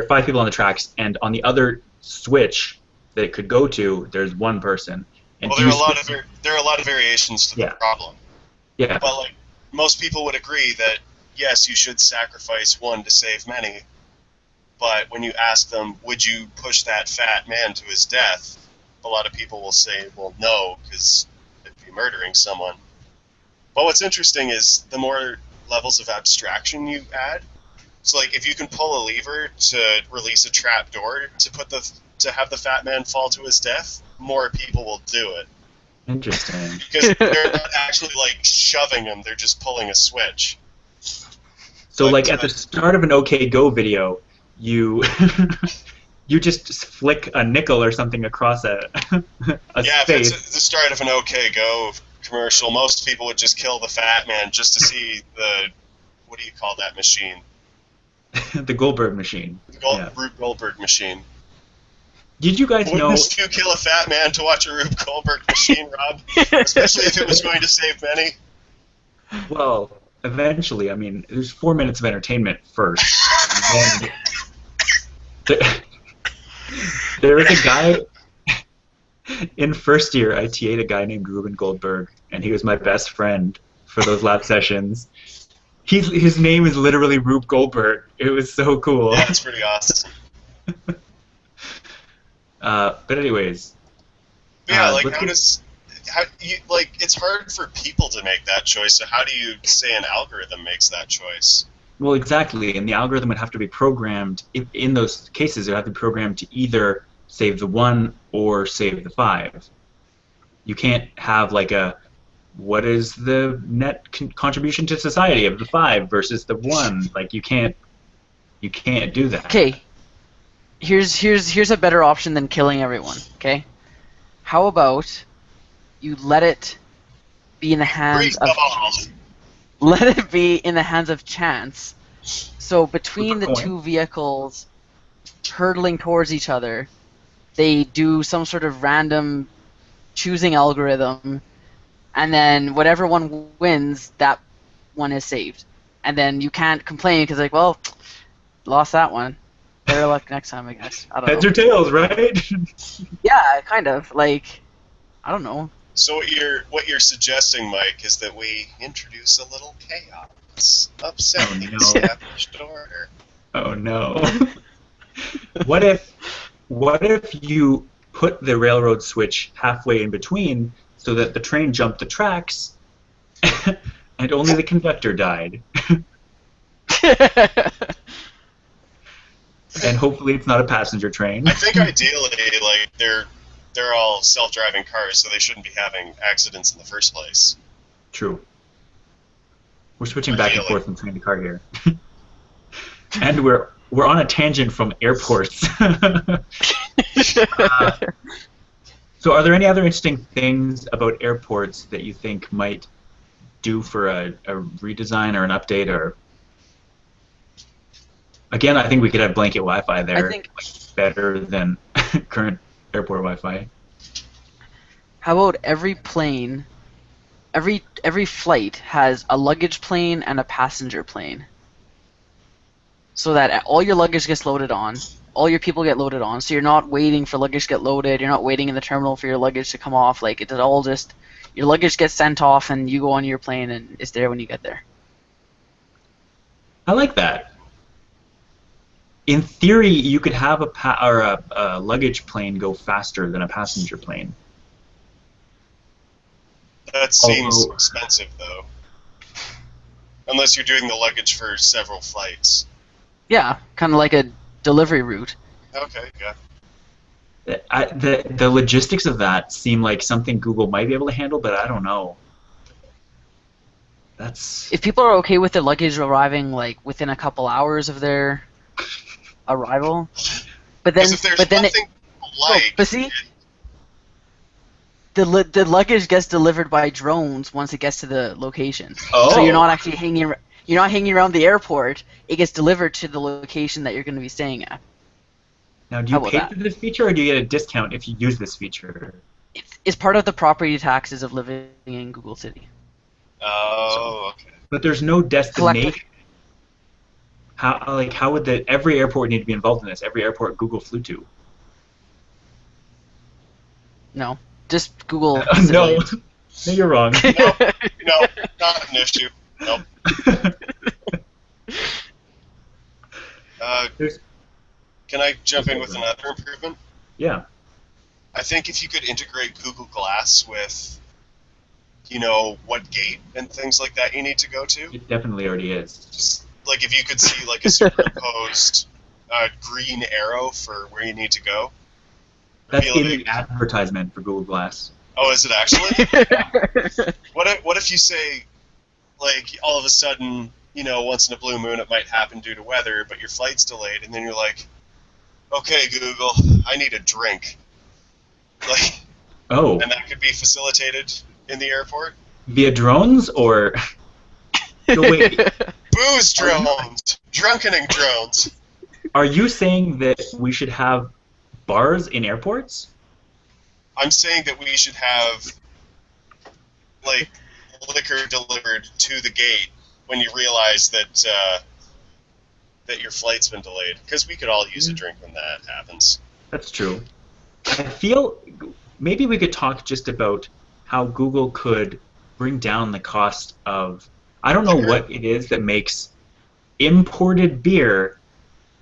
5 people on the tracks, and on the other switch that it could go to, there's 1 person. And well, there are a lot of variations to the problem. Yeah. But like most people would agree that yes, you should sacrifice 1 to save many. But when you ask them, would you push that fat man to his death? A lot of people will say, well, no, because it'd be murdering someone. But what's interesting is the more levels of abstraction you add. So, like, if you can pull a lever to release a trap door to have the fat man fall to his death, more people will do it. Interesting. Because they're not actually like shoving him; they're just pulling a switch. So, like at the start of an OK Go video, you you just flick a nickel or something across a space. If it's the start of an OK Go commercial, most people would just kill the fat man just to see the, what do you call that machine? The Goldberg machine. The Rube Goldberg machine. Did you guys know? Wouldn't you kill a fat man to watch a Rube Goldberg machine, Rob? Especially if it was going to save many. Well, eventually, I mean, there's 4 minutes of entertainment first. And then there was a guy in first year. I TA'd a guy named Ruben Goldberg, and he was my best friend for those lab sessions. His name is literally Rube Goldberg. It was so cool. Yeah, it's pretty awesome. But anyways. Yeah, like it's hard for people to make that choice. So how do you say an algorithm makes that choice? Well, exactly, and the algorithm would have to be programmed. In those cases, it would have to be programmed to either save the 1 or save the 5. You can't have like what is the net contribution to society of the 5 versus the 1? Like you can't do that. Okay. Here's a better option than killing everyone. Okay. How about you let it be in the hands of chance. So between the 2 vehicles hurtling towards each other, they do some sort of random choosing algorithm, and then whatever one wins, that one is saved. And then you can't complain because, like, well, lost that one. Better luck next time, I guess. I don't know. Heads or tails, right? Yeah, kind of. Like, I don't know. So what you're suggesting, Mike, is that we introduce a little chaos, upsetting the established order. Oh no. What if you put the railroad switch halfway in between so that the train jumped the tracks and only the conductor died? And hopefully it's not a passenger train. I think ideally, like, they're all self-driving cars, so they shouldn't be having accidents in the first place. True. We're switching back and forth from train to car here. And we're on a tangent from airports. So are there any other interesting things about airports that you think might do for a redesign or an update? Or again, I think we could have blanket Wi-Fi there. I think better than current airport Wi-Fi. How about every plane, every flight has a luggage plane and a passenger plane, so that all your luggage gets loaded on, all your people get loaded on, so you're not waiting for luggage to get loaded, you're not waiting in the terminal for your luggage to come off. Like, it's all just, your luggage gets sent off and you go on your plane and it's there when you get there. I like that. In theory, you could have a luggage plane go faster than a passenger plane. That seems expensive, though. Unless you're doing the luggage for several flights. Yeah, kind of like a delivery route. Okay, yeah. The logistics of that seem like something Google might be able to handle, but I don't know. That's If people are okay with their luggage arriving like within a couple hours of their arrival, but then Because if there's but then nothing like, but see, the luggage gets delivered by drones once it gets to the location. Oh. So you're not actually hanging around the airport. It gets delivered to the location that you're going to be staying at. Now, do you How about pay that? for this feature, or do you get a discount if you use this feature? It's part of the property taxes of living in Google City. oh, okay. But there's no destination. How would every airport need to be involved in this? Every airport Google flew to. No, just Google. No, no, you're wrong. No, not an issue. Nope. Can I jump in with another improvement? Yeah. I think if you could integrate Google Glass with, what gate and things like that you need to go to. It definitely already is. Just like if you could see like a superimposed green arrow for where you need to go. That's in the advertisement for Google Glass. Oh, is it actually? What if you say, like, all of a sudden, once in a blue moon it might happen due to weather, but your flight's delayed, and then you're like, okay, Google, I need a drink. Like, Oh. and that could be facilitated in the airport. Via drones or? No, wait. Booze drones, drunkening drones. Are you saying that we should have bars in airports? I'm saying that we should have, like, liquor delivered to the gate when you realize that that your flight's been delayed. Because we could all use a drink when that happens. That's true. I feel maybe we could talk just about how Google could bring down the cost of, I don't know what it is that makes imported beer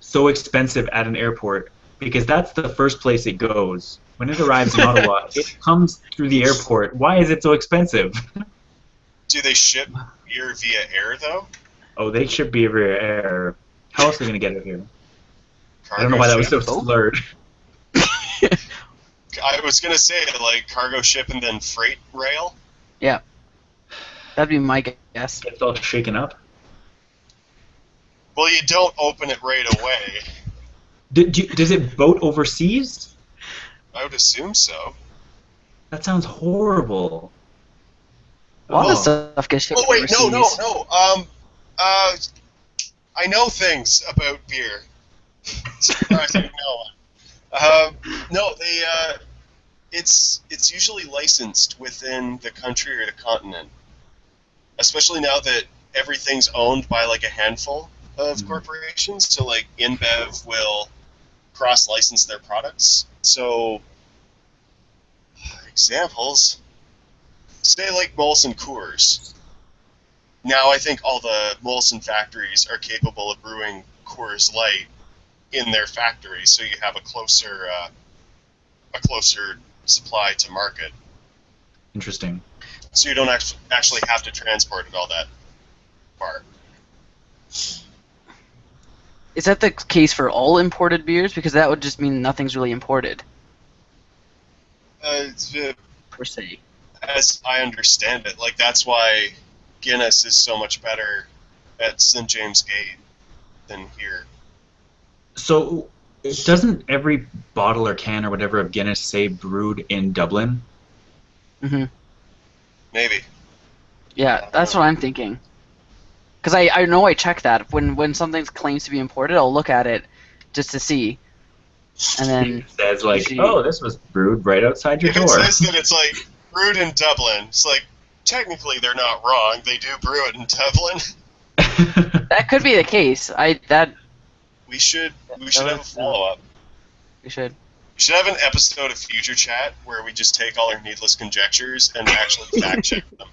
so expensive at an airport, because that's the first place it goes. When it arrives in Ottawa, it comes through the airport. Why is it so expensive? Do they ship beer via air, though? Oh, they ship beer via air. How else are they going to get it here? I don't know Cargo why that was so ship? slurred. I was going to say, like, cargo ship and then freight rail. Yeah, that'd be my guess. It's all shaken up. Well, you don't open it right away. Does it boat overseas? I would assume so. That sounds horrible. A lot Oh. of stuff gets shipped Oh, wait, no. overseas. I know things about beer. Surprising no one. No, it's usually licensed within the country or the continent. Especially now that everything's owned by like a handful of corporations. So like InBev will cross-license their products. So examples, say like Molson Coors. Now I think all the Molson factories are capable of brewing Coors Light in their factories, so you have a closer supply to market. Interesting. So you don't actually have to transport it all that far. Is that the case for all imported beers? Because that would just mean nothing's really imported, per se. As I understand it, like that's why Guinness is so much better at St. James Gate than here. So, doesn't every bottle or can or whatever of Guinness say brewed in Dublin? Mm-hmm. Maybe. Yeah, that's what I'm thinking. Because I know I check that. When something claims to be imported, I'll look at it just to see. And then It says like, see. oh, this was brewed right outside your If it door. says that it's like brewed in Dublin, it's like technically they're not wrong. They do brew it in Dublin. That could be the case. We should have a follow-up. We should. We should have an episode of Future Chat where we just take all our needless conjectures and actually fact check them.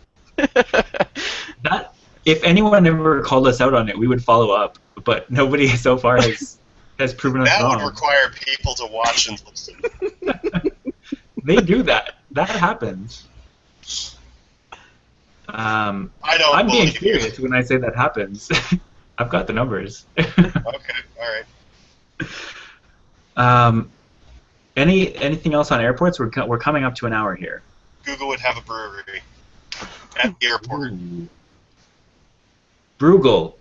That, if anyone ever called us out on it, we would follow up. But nobody so far has proven us That wrong. would require people to watch and listen. They do that. That happens. I don't I'm being believe you. serious when I say that happens. I've got the numbers. Okay, all right. Anything else on airports? We're coming up to an hour here. Google would have a brewery at the airport. Ooh. Bruegel.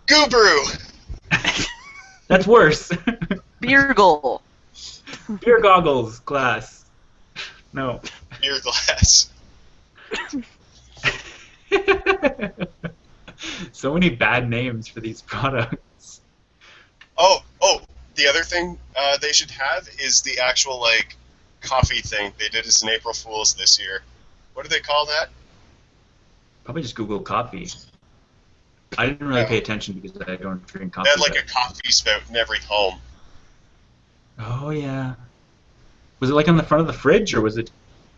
Goo-brew! That's worse. Beergle. Beer goggles glass. No. Beer glass. So many bad names for these products. Oh, the other thing they should have is the actual, like, coffee thing they did as an April Fool's this year. What do they call that? Probably just Google coffee. I didn't really pay attention because I don't drink coffee. They had, like, a coffee spout in every home. Oh, yeah. Was it, like, on the front of the fridge, or was it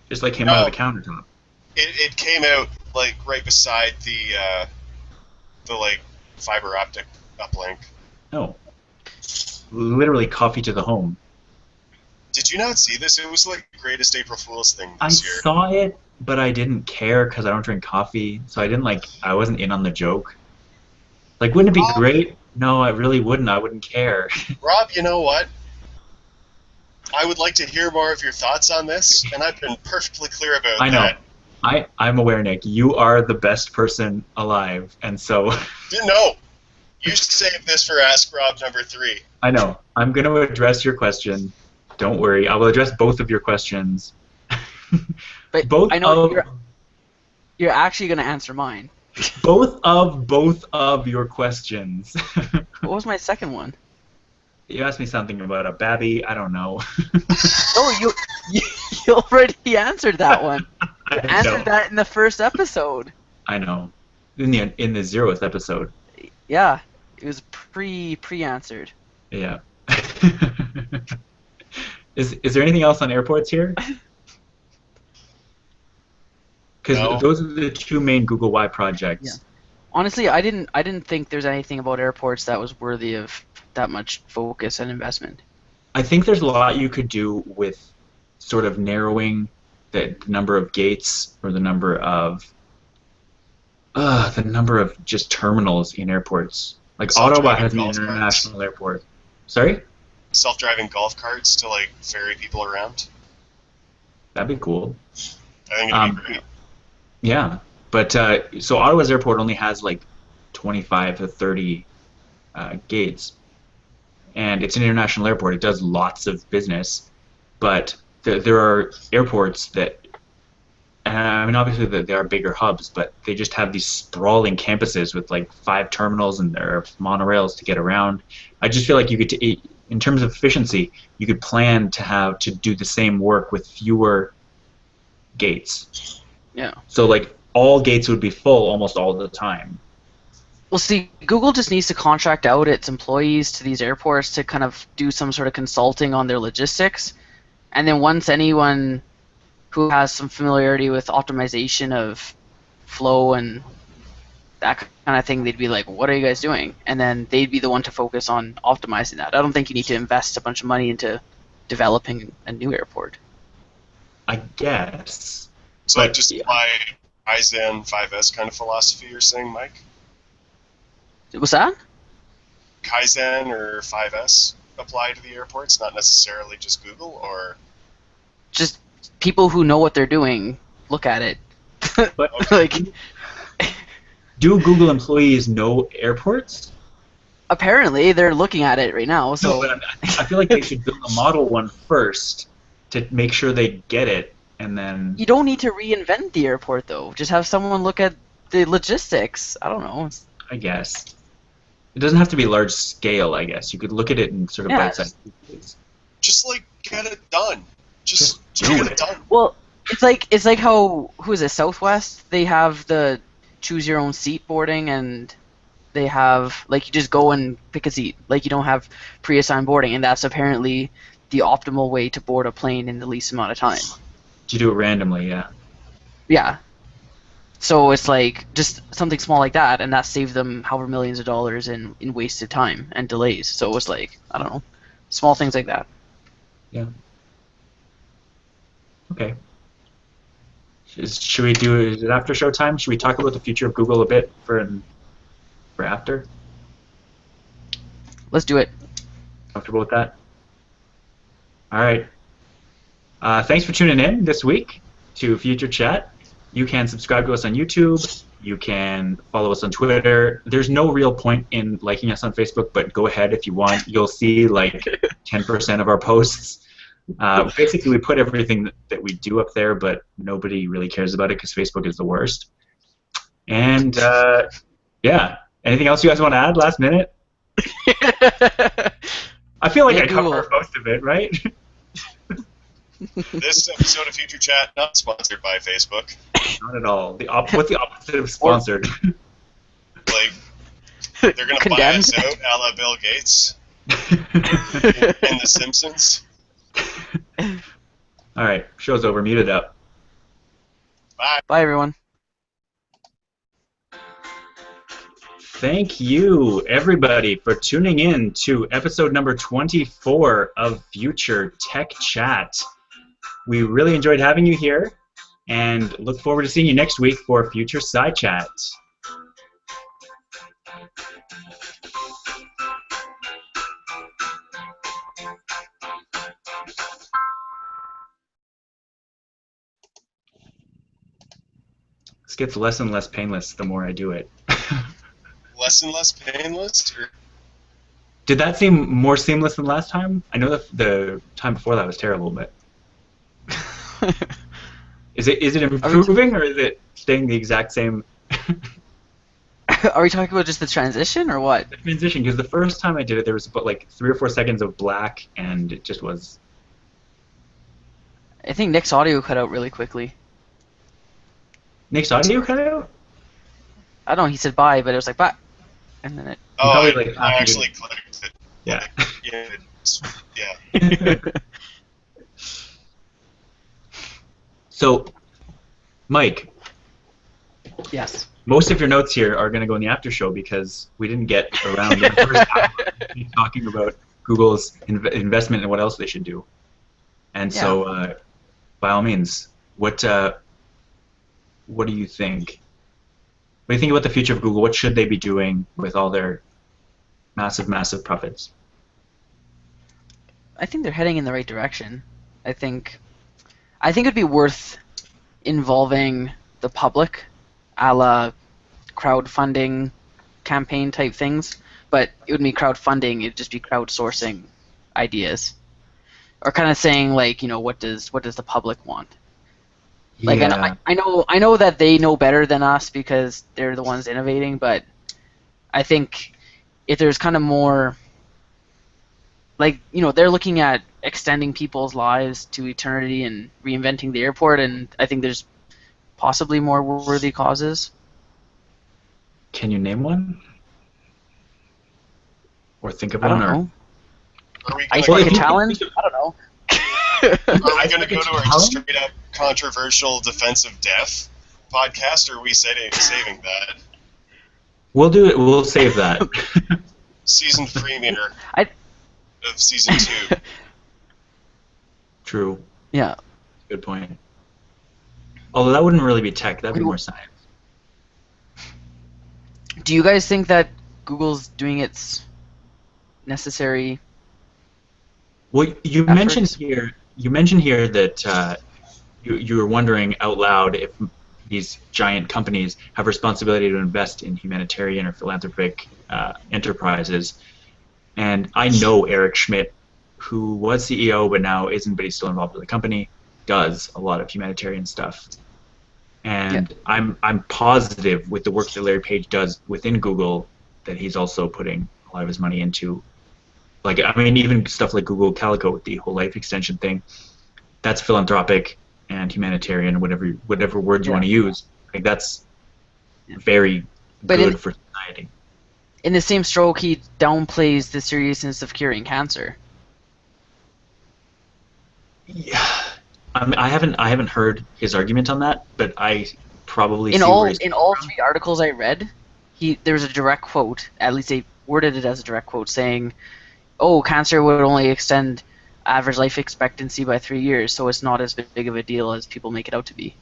just, like, came out of the countertop? It came out, like, right beside the like, fiber optic uplink. Oh. Literally coffee to the home. Did you not see this? It was, like, the greatest April Fool's thing this year. I saw it, but I didn't care because I don't drink coffee, so I wasn't in on the joke. Like, wouldn't it be great? No, I really wouldn't. I wouldn't care. Rob, you know what? I would like to hear more of your thoughts on this, and I've been perfectly clear about that. I know. I'm aware, Nick. You are the best person alive, and so... No! You should save this for Ask Rob number 3. I know. I'm going to address your question. Don't worry. I will address both of your questions. But both I know you're actually going to answer mine. Both of your questions. What was my second one? You asked me something about a babby. I don't know. Oh, you already answered that one. You answered that in the first episode. I know. In the 0th episode. Yeah, it was pre-answered. Yeah. Is there anything else on airports here? Because those are the two main Google Y projects. Yeah. Honestly, I didn't think there's anything about airports that was worthy of that much focus and investment. I think there's a lot you could do with sort of narrowing the number of gates or the number of just terminals in airports. Like Ottawa has an international airport. Sorry? Self-driving golf carts to, like, ferry people around. That'd be cool. I think it'd be great. Yeah, but so Ottawa's airport only has like 25 to 30 gates, and it's an international airport. It does lots of business, but there are airports that, I mean, obviously they are bigger hubs, but they just have these sprawling campuses with like 5 terminals, and there are monorails to get around. I just feel like you could, in terms of efficiency, you could plan to do the same work with fewer gates. Yeah. So like all gates would be full almost all the time. Well, see, Google just needs to contract out its employees to these airports to kind of do some sort of consulting on their logistics, and then once anyone who has some familiarity with optimization of flow and that kind of thing, they'd be like, what are you guys doing? And then they'd be the one to focus on optimizing that. I don't think you need to invest a bunch of money into developing a new airport. I guess. So like just apply Kaizen 5S kind of philosophy you're saying, Mike? What's that? Kaizen or 5S apply to the airports, not necessarily just Google, or? Just people who know what they're doing look at it. But like, do Google employees know airports? Apparently, they're looking at it right now. So no, but I feel like they should build a model one first to make sure they get it. And then you don't need to reinvent the airport, though. Just have someone look at the logistics. I don't know. I guess it doesn't have to be large scale. I guess you could look at it in sort of bite-sized pieces. Just like get it done. Just get it done. Well, it's like how who is it? Southwest. They have the choose your own seat boarding, and they have like you just go and pick a seat. Like you don't have pre-assigned boarding, and that's apparently the optimal way to board a plane in the least amount of time. You do it randomly, yeah. Yeah. So it's like just something small like that, and that saved them however millions of dollars in wasted time and delays. So it was like, I don't know, small things like that. Yeah. Okay. Should we do is it after show time? Should we talk about the future of Google a bit for after? Let's do it. Comfortable with that? All right. Thanks for tuning in this week to Future Chat. You can subscribe to us on YouTube. You can follow us on Twitter. There's no real point in liking us on Facebook, but go ahead if you want. You'll see like 10% of our posts. Basically, we put everything that we do up there, but nobody really cares about it because Facebook is the worst. And yeah, anything else you guys want to add last minute? I feel like I covered most of it, right? This episode of Future Chat not sponsored by Facebook. Not at all. What's the opposite of sponsored? Like, they're going to buy us out, a la Bill Gates and The Simpsons. All right, show's over. Mute it up. Bye. Bye, everyone. Thank you, everybody, for tuning in to episode number 24 of Future Tech Chat. We really enjoyed having you here, and look forward to seeing you next week for Future Side Chat. This gets less and less painless the more I do it. Less and less painless? Or? Did that seem more seamless than last time? I know the time before that was terrible, but... Is it improving, or is it staying the exact same? Are we talking about just the transition, or what? The transition, because the first time I did it, there was about like 3 or 4 seconds of black, and it just was... I think Nick's audio cut out really quickly. Nick's audio cut out? I don't know, he said bye, but it was like bye. And then it... Oh, I actually clicked it. Yeah. Yeah. So, Mike. Yes. Most of your notes here are going to go in the after show because we didn't get around in the first hour talking about Google's investment and what else they should do. And so, by all means, what do you think? What do you think about the future of Google? What should they be doing with all their massive, massive profits? I think they're heading in the right direction. I think it'd be worth involving the public, a la crowdfunding campaign type things. But it wouldn't be crowdfunding; it'd just be crowdsourcing ideas, or kind of saying like, what does the public want? Like, Yeah. and I know that they know better than us because they're the ones innovating. But I think if there's kind of more, like, they're looking at extending people's lives to eternity and reinventing the airport, and I think there's possibly more worthy causes. Can you name one? Or think of I one? don't know. Are we Ice going Bucket Challenge? I don't know. to go to our straight up controversial defense of death podcast, or are we saving that? We'll do it. We'll save that. Season premiere I- of season 2. True. Yeah. Good point. Although that wouldn't really be tech. That'd be more science. Do you guys think that Google's doing its necessary? Well, you efforts? mentioned here that you were wondering out loud if these giant companies have responsibility to invest in humanitarian or philanthropic enterprises. And I know Eric Schmidt, who was CEO but now isn't, but he's still involved with the company, does a lot of humanitarian stuff. And I'm positive with the work that Larry Page does within Google that he's also putting a lot of his money into. Like, I mean, even stuff like Google Calico with the whole life extension thing, that's philanthropic and humanitarian, whatever words you want to use. Like, that's very good for society. In the same stroke, he downplays the seriousness of curing cancer. Yeah, I mean, I haven't heard his argument on that, but I probably in all 3 articles I read, there was a direct quote. At least they worded it as a direct quote, saying, "Oh, cancer would only extend average life expectancy by 3 years, so it's not as big of a deal as people make it out to be."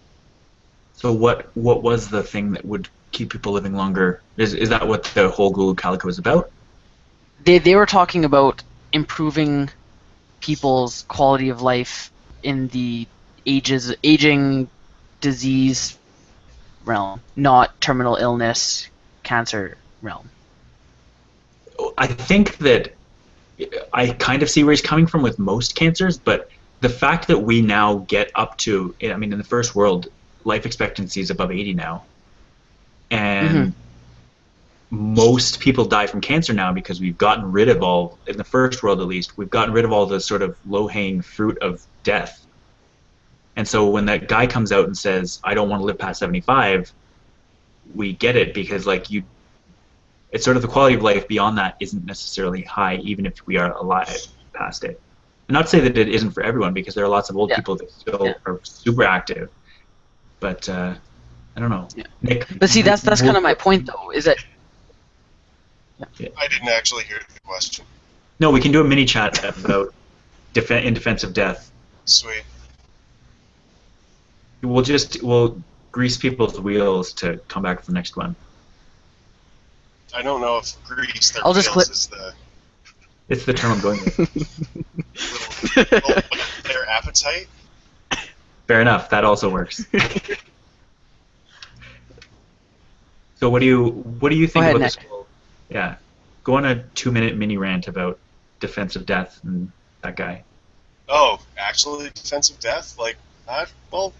So what was the thing that would keep people living longer? Is that what the whole Google Calico is about? They were talking about improving people's quality of life in the aging disease realm, not terminal illness, cancer realm. I think that I kind of see where he's coming from with most cancers, but the fact that we now get up to, I mean, in the first world, life expectancy is above 80 now. And most people die from cancer now because we've gotten rid of all, in the first world at least, we've gotten rid of all the sort of low-hanging fruit of death. And so when that guy comes out and says, I don't want to live past 75, we get it, because like it's sort of the quality of life beyond that isn't necessarily high, even if we are alive past it. And not to say that it isn't for everyone, because there are lots of old people that still are super active. But I don't know. Yeah. Nick, but see, that's kind of my point, though, is that... I didn't actually hear the question. No, we can do a mini chat about in defense of death. Sweet. We'll grease people's wheels to come back for the next one. I don't know if grease their I'll just wheels is the... It's the term I'm going with. Their appetite? Fair enough. That also works. So what do you think about this whole... Yeah. Go on a 2-minute mini rant about defense of death and that guy. Oh, actually defense of death? Like, not... Well...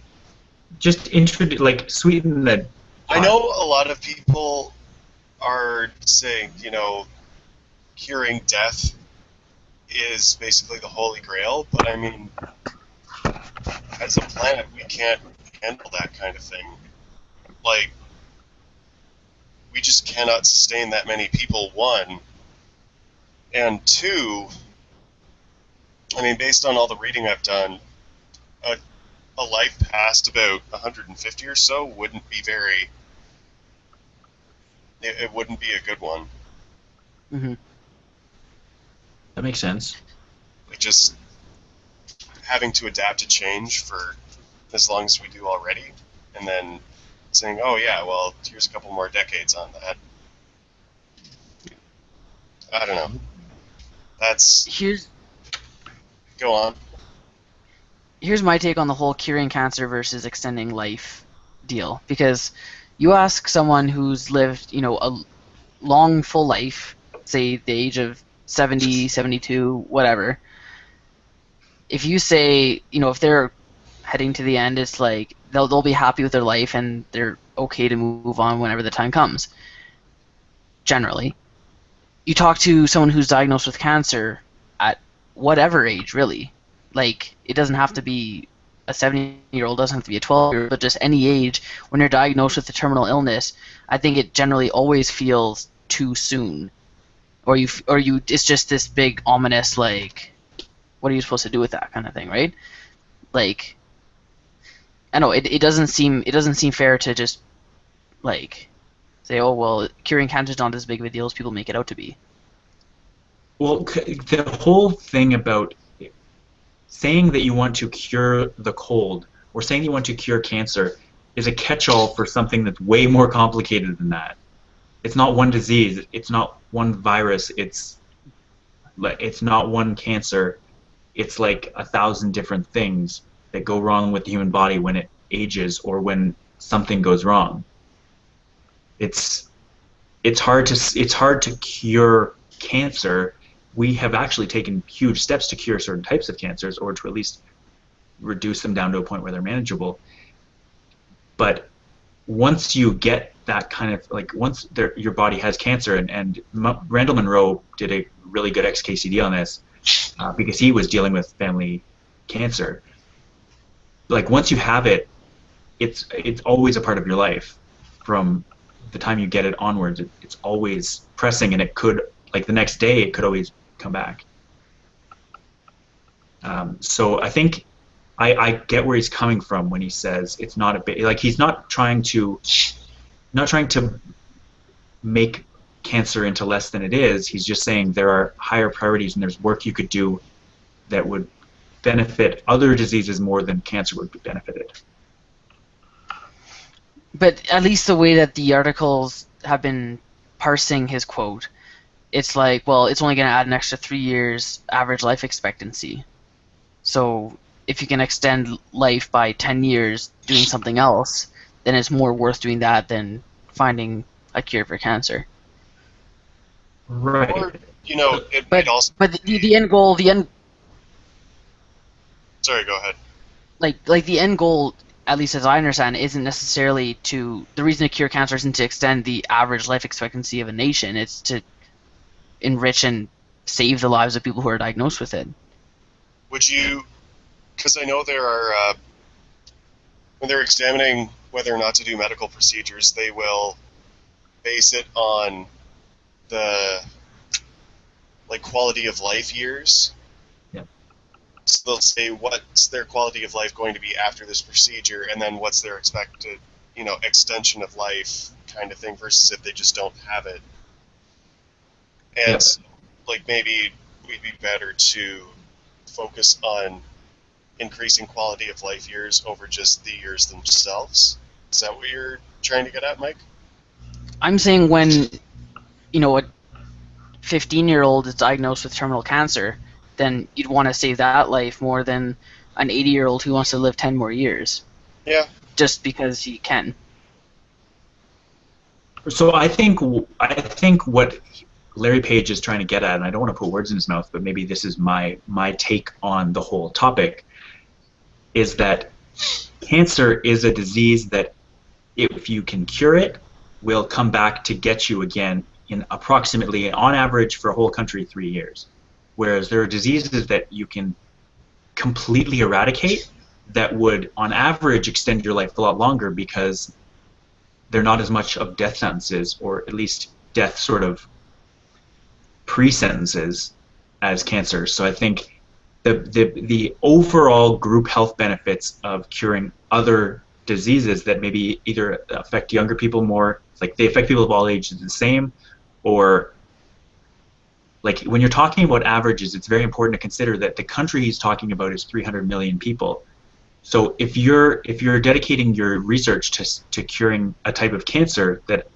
Just sweeten the... I know a lot of people are saying, curing death is basically the holy grail, but I mean, as a planet, we can't handle that kind of thing. Like, we just cannot sustain that many people, one. And two, I mean, based on all the reading I've done, a life past about 150 or so wouldn't be very... It wouldn't be a good one. Mm-hmm. That makes sense. Like, just having to adapt to change for as long as we do already, and then saying, oh yeah, well, here's a couple more decades on that. I don't know. Go on. Here's my take on the whole curing cancer versus extending life deal, because you ask someone who's lived, a long, full life, say the age of 70, 72, whatever. If you say, if they're heading to the end, it's like they'll be happy with their life and they're okay to move on whenever the time comes. Generally, you talk to someone who's diagnosed with cancer at whatever age, really. Like, it doesn't have to be a 70-year-old, doesn't have to be a 12-year-old, but just any age, when you're diagnosed with a terminal illness, I think it generally always feels too soon. Or it's just this big ominous, like, what are you supposed to do with that kind of thing, right? Like, I know it doesn't seem fair to just, like, say, oh well, curing cancer is not as big of a deal as people make it out to be. Well, the whole thing about saying that you want to cure the cold or saying you want to cure cancer is a catch-all for something that's way more complicated than that. It's not one disease. It's not one virus. It's not one cancer. It's like 1,000 different things that go wrong with the human body when it ages or when something goes wrong. It's hard to cure cancer. We have actually taken huge steps to cure certain types of cancers, or to at least reduce them down to a point where they're manageable. But once you get that kind of, like, once your body has cancer, and Randall Monroe did a really good XKCD on this, because he was dealing with family cancer. Like, once you have it, it's always a part of your life. From the time you get it onwards, it's always pressing, and it could, like, the next day, it could always come back. So I think I get where he's coming from when he says it's not a bit, like, he's not trying to make cancer into less than it is. He's just saying there are higher priorities and there's work you could do that would benefit other diseases more than cancer would be benefited. But at least the way that the articles have been parsing his quote, it's like, well, it's only going to add an extra 3 years average life expectancy. So if you can extend life by 10 years doing something else, then it's more worth doing that than finding a cure for cancer. Right. Or, it might also... But the end goal, Sorry, go ahead. like the end goal, at least as I understand, isn't necessarily the reason to cure cancer isn't to extend the average life expectancy of a nation. It's to enrich and save the lives of people who are diagnosed with it. Would you... Because I know there are... when they're examining whether or not to do medical procedures, they will base it on the quality of life years. Yep. So they'll say what's their quality of life going to be after this procedure, and then what's their expected, extension of life kind of thing, versus if they just don't have it. And Yep. Maybe we'd be better to focus on increasing quality of life years over just the years themselves. Is that what you're trying to get at, Mike? I'm saying when, a 15-year-old is diagnosed with terminal cancer, then you'd want to save that life more than an 80-year-old who wants to live 10 more years. Yeah. Just because he can. So I think what Larry Page is trying to get at, and I don't want to put words in his mouth, but maybe this is my take on the whole topic, is that cancer is a disease that, if you can cure it, will come back to get you again in approximately, on average, for a whole country, 3 years. Whereas there are diseases that you can completely eradicate that would, on average, extend your life a lot longer because they're not as much of death sentences, or at least death sort of pre-sentences, as cancer. So I think the overall group health benefits of curing other diseases that maybe either affect younger people more, like they affect people of all ages the same, or like when you're talking about averages, it's very important to consider that the country he's talking about is 300 million people. So if you're dedicating your research to curing a type of cancer that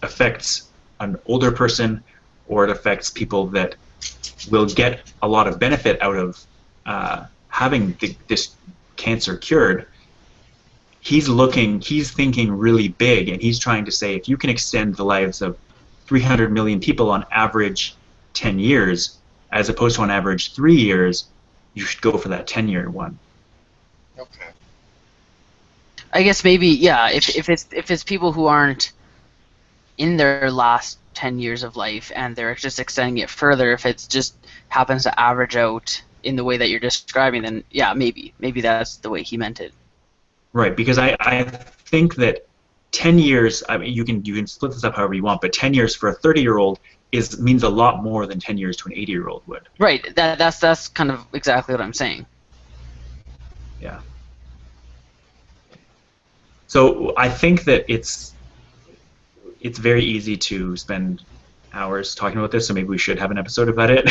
affects an older person, or it affects people that will get a lot of benefit out of having this cancer cured, he's thinking really big, and he's trying to say, if you can extend the lives of 300 million people on average 10 years, as opposed to on average 3 years, you should go for that 10-year one. Okay. I guess maybe, yeah, if it's people who aren't in their last 10 years of life and they're just extending it further, if it just happens to average out in the way that you're describing, then yeah, maybe that's the way he meant it. Right, because I think that 10 years, I mean, you can split this up however you want, but 10 years for a 30-year-old means a lot more than 10 years to an 80-year-old would. Right, that's kind of exactly what I'm saying. Yeah. So I think that it's very easy to spend hours talking about this, so maybe we should have an episode about it.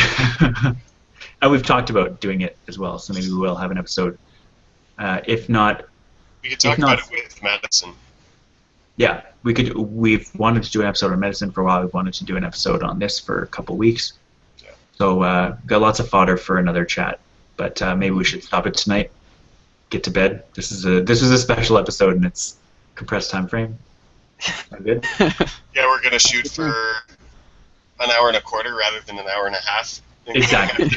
And we've talked about doing it as well, so maybe we will have an episode. If not, we could talk about it with medicine. Yeah, we've wanted to do an episode on medicine for a while. We've wanted to do an episode on this for a couple weeks. Yeah. So got lots of fodder for another chat. But maybe we should stop it tonight. Get to bed. This is a special episode, and it's compressed time frame. Sound good? Yeah, we're gonna shoot for an hour and a quarter rather than an hour and a half. Exactly.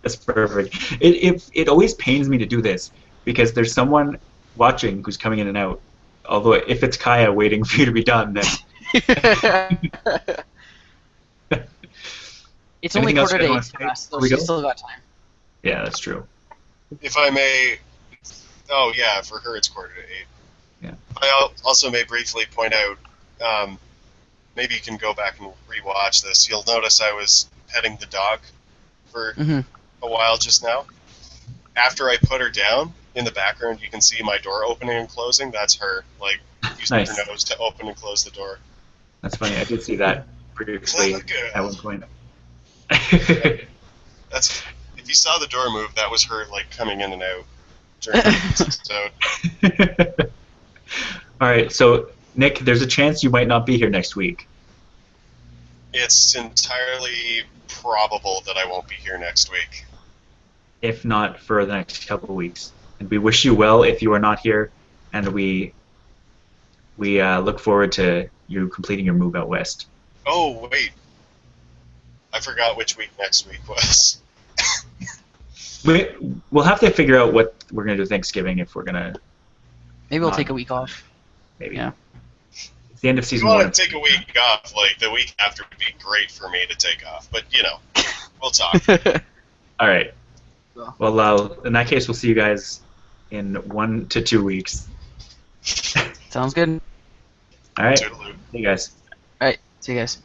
That's perfect. It always pains me to do this because there's someone watching who's coming in and out. Although if it's Kaya waiting for you to be done, then it's only quarter to 8 for us, so we still got time. Yeah, that's true. If I may, oh yeah, for her it's quarter to 8. Yeah. I also may briefly point out, maybe you can go back and rewatch this. You'll notice I was petting the dog for a while just now. After I put her down, in the background you can see my door opening and closing. That's her, like, using her nose to open and close the door. That's funny. I did see that previously at one point. That's, if you saw the door move, that was her, like, coming in and out during the episode. All right, so Nick, there's a chance you might not be here next week. It's entirely probable that I won't be here next week. if not for the next couple of weeks. And we wish you well if you are not here, and we look forward to you completing your move out west. Oh, wait. I forgot which week next week was. We'll have to figure out what we're going to do Thanksgiving if we're going to... Maybe we'll take a week off. Maybe. Yeah. It's the end of If season you 1. want to take a week off, like, the week after would be great for me to take off. But, you know, we'll talk. All right. Well, in that case, we'll see you guys in 1 to 2 weeks. Sounds good. All right. Toodaloo. See you guys. All right. See you guys.